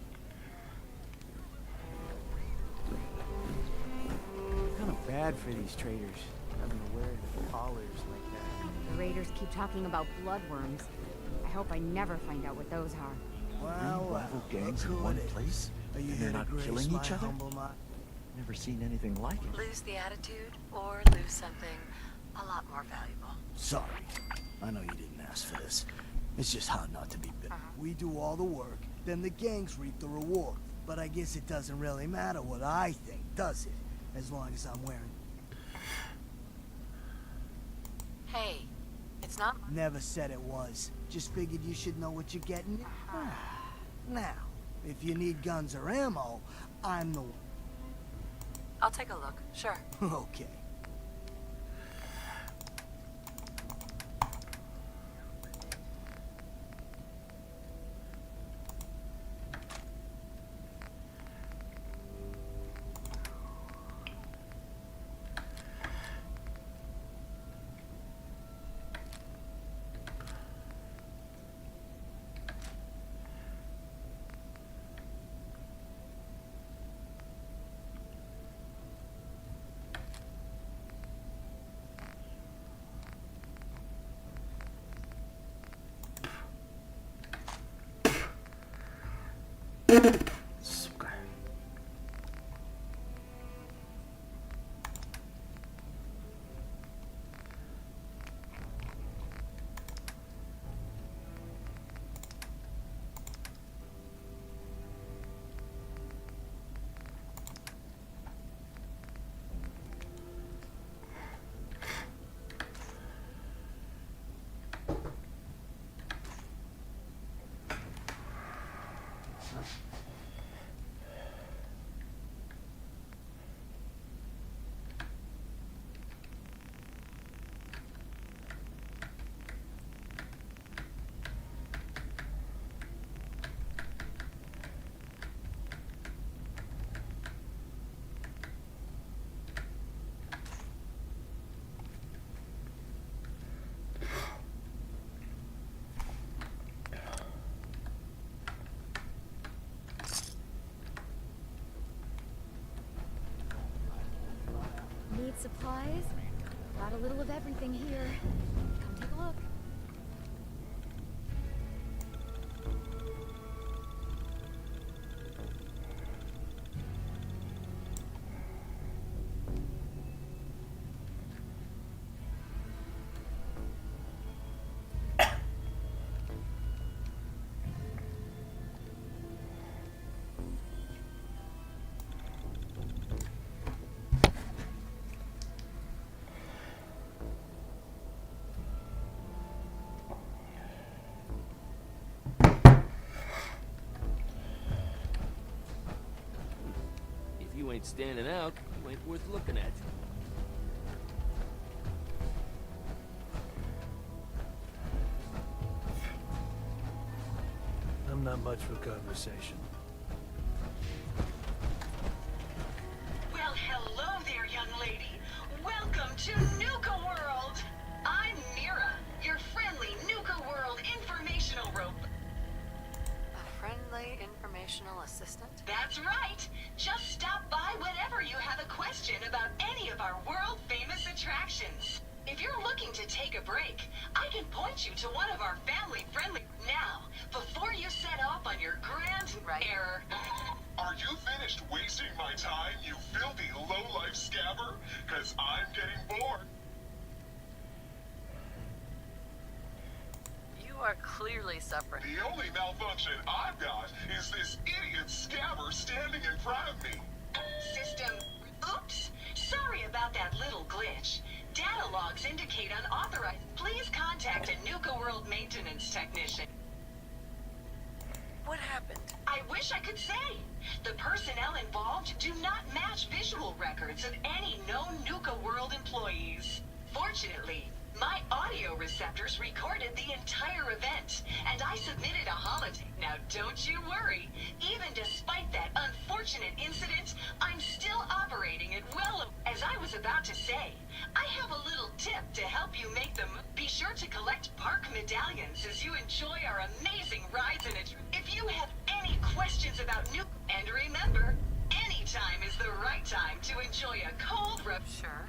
Speaker 15: Kind of bad for these traders, having to wear the collars like that.
Speaker 20: The raiders keep talking about bloodworms. I hope I never find out what those are.
Speaker 7: Well,
Speaker 10: rival gangs in one place?
Speaker 7: Are you
Speaker 10: And
Speaker 7: here
Speaker 10: they're
Speaker 7: to
Speaker 10: not
Speaker 7: grace
Speaker 10: killing
Speaker 7: my
Speaker 10: each other?
Speaker 7: humble mind?
Speaker 10: Never seen anything like it.
Speaker 6: Lose the attitude or lose something a lot more valuable.
Speaker 7: Sorry. I know you didn't ask for this. It's just hard not to be bit. We do all the work, then the gangs reap the reward. But I guess it doesn't really matter what I think, does it? As long as I'm wearing...
Speaker 6: Hey, it's not...
Speaker 7: Never said it was. Just figured you should know what you're getting. Now, if you need guns or ammo, I'm the...
Speaker 6: I'll take a look, sure.
Speaker 7: Okay.
Speaker 1: Сука.
Speaker 20: Need supplies? Got a little of everything here. Come take a look.
Speaker 15: ain't standing out, you ain't worth looking at.
Speaker 17: I'm not much for conversation.
Speaker 21: Well, hello there, young lady. Welcome to Nuka World. I'm Mira, your friendly Nuka World informational rope.
Speaker 6: A friendly informational assistant?
Speaker 21: That's right. Just stop by whenever you have a question about any of our world-famous attractions. If you're looking to take a break, I can point you to one of our family-friendly... Now, before you set off on your grand error...
Speaker 22: Are you finished wasting my time, you filthy low-life scabber? 'Cause I'm getting bored.
Speaker 6: You are clearly suffering.
Speaker 22: The only malfunction I've got is this idiot scabber standing in front of me.
Speaker 21: System... Oops. Sorry about that little glitch. Data logs indicate unauthorized. Please contact a Nuka World maintenance technician.
Speaker 6: What happened?
Speaker 21: I wish I could say. The personnel involved do not match visual records of any known Nuka World employees. Fortunately, my audio receptors recorded the entire event, and I submitted a holotape. Now don't you worry. Even despite that unfortunate incident, I'm still operating at well... As I was about to say, I have a little tip to help you make them. Be sure to collect park medallions as you enjoy our amazing rides and if you have any questions about Nuka... And remember, any time is the right time to enjoy a cold rub.
Speaker 6: Sure.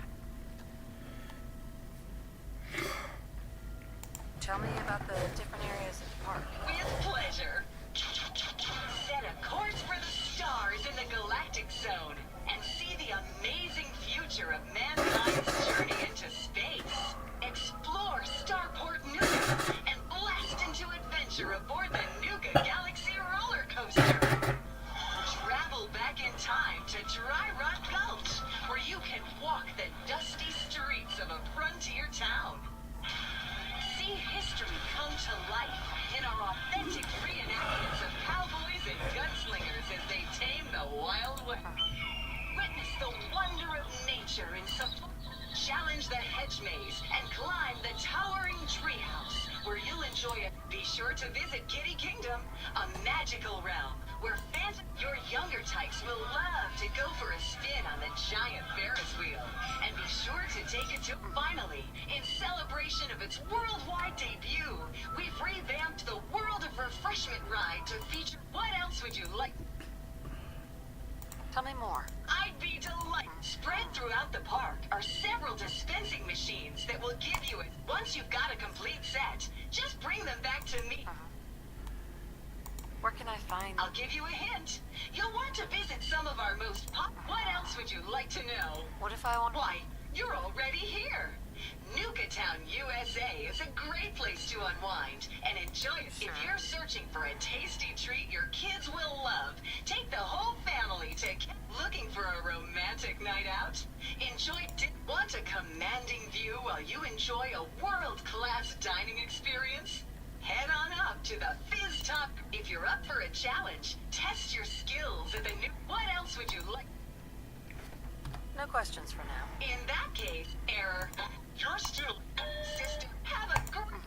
Speaker 6: Tell me about the different areas of the park.
Speaker 21: With pleasure. Set a course for the stars in the galactic zone and see the amazing future of mankind's journey into space. Explore Starport Nuka and blast into adventure aboard the Nuka Galaxy roller coaster. Travel back in time to Dry Rock Gulch, where you can walk the dusty streets of a frontier town. See history come to life in our authentic reenactments of cowboys and gunslingers as they tame the Wild West. Witness the wonder of nature in some... Challenge the hedge maze and climb the towering treehouse, where you'll enjoy it. Be sure to visit Kitty Kingdom, a magical realm where your younger types will love to go for a spin on the giant Ferris wheel. And be sure to take it to... Finally, in celebration of its worldwide debut, we've revamped the World of Refreshment ride to feature... What else would you like?
Speaker 6: Tell me more.
Speaker 21: I'd be delighted. Spread throughout the park are several dispensing machines that will give you it. Once you've got a complete set, just bring them back to me.
Speaker 6: Where can I find...
Speaker 21: I'll give you a hint. You'll want to visit some of our most What else would you like to know?
Speaker 6: What if I want...
Speaker 21: Why, you're already here. Nuka Town, USA is a great place to unwind and enjoy it. If you're searching for a tasty treat your kids will love, take the whole family to... Looking for a romantic night out? Want a commanding view while you enjoy a world-class dining experience? Head on up to the Fizz Top. If you're up for a challenge, test your skills at the new... What else would you like?
Speaker 6: No questions for now.
Speaker 21: In that case, error. You're still... Sister, have a great...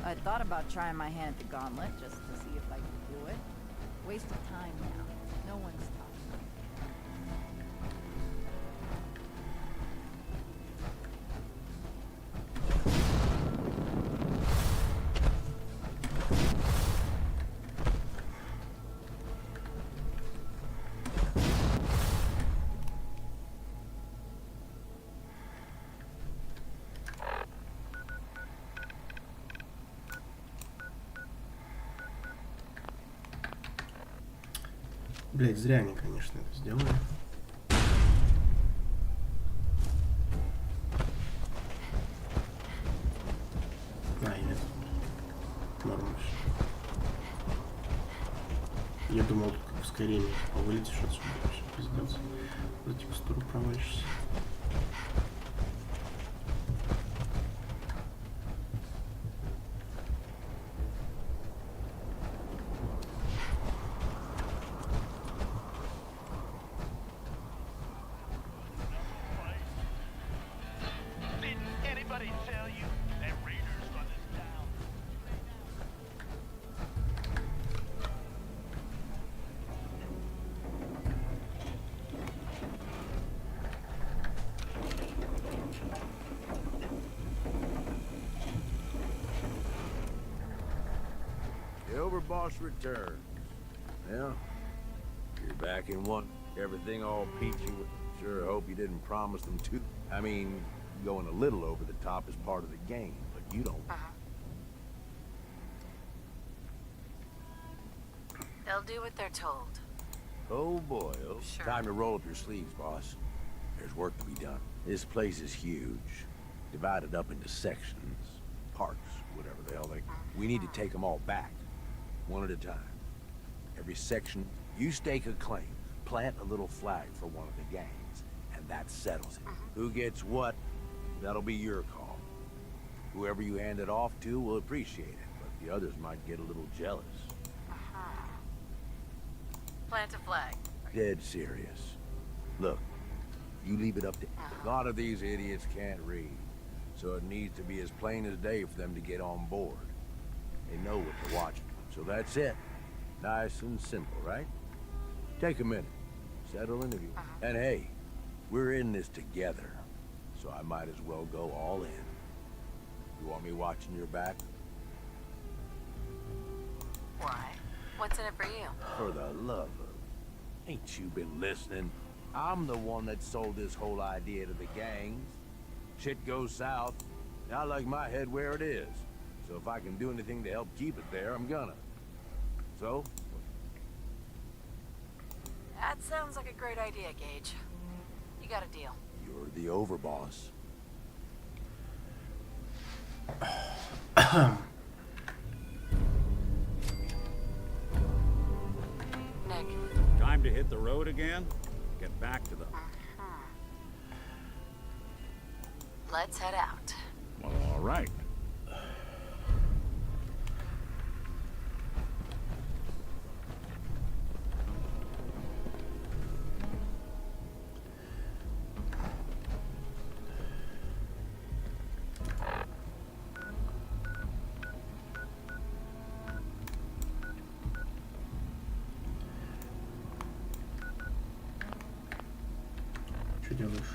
Speaker 8: I thought about trying my hand at the gauntlet just to see if I could do it. Waste of time now. No one's talking.
Speaker 1: Блять, зря они, конечно, это сделали. Нет. Нормально. Я думал, тут как ускорение. Вылетишь отсюда, вообще пиздец. За текстуру провалишься.
Speaker 2: overboss returns. Yeah, you're back in one. Everything all peachy. Sure hope you didn't promise them too. I mean, going a little over the top is part of the game, but you don't.
Speaker 6: They'll do what they're told.
Speaker 2: Oh boy, oh.
Speaker 6: Sure.
Speaker 2: Time to roll up your sleeves, boss. There's work to be done. This place is huge. Divided up into sections, parts, whatever the hell they... We need to take them all back, one at a time. Every section, you stake a claim, plant a little flag for one of the gangs, and that settles it. Who gets what, that'll be your call. Whoever you hand it off to will appreciate it, but the others might get a little jealous.
Speaker 6: Plant a flag.
Speaker 2: Dead serious. Look, you leave it up to... A lot of these idiots can't read, so it needs to be as plain as day for them to get on board. They know what they're watching, so that's it. Nice and simple, right? Take a minute, settle into you. And hey, we're in this together, so I might as well go all in. You want me watching your back?
Speaker 6: Why? What's in it for you?
Speaker 2: For the love of... Ain't you been listening? I'm the one that sold this whole idea to the gangs. Shit goes south. I like my head where it is. So if I can do anything to help keep it there, I'm gonna. So?
Speaker 6: That sounds like a great idea, Gage. You got a deal.
Speaker 2: You're the overboss.
Speaker 6: Nick.
Speaker 14: Time to hit the road again? Get back to the...
Speaker 6: Let's head out.
Speaker 14: Well, all right.
Speaker 1: Что делаешь?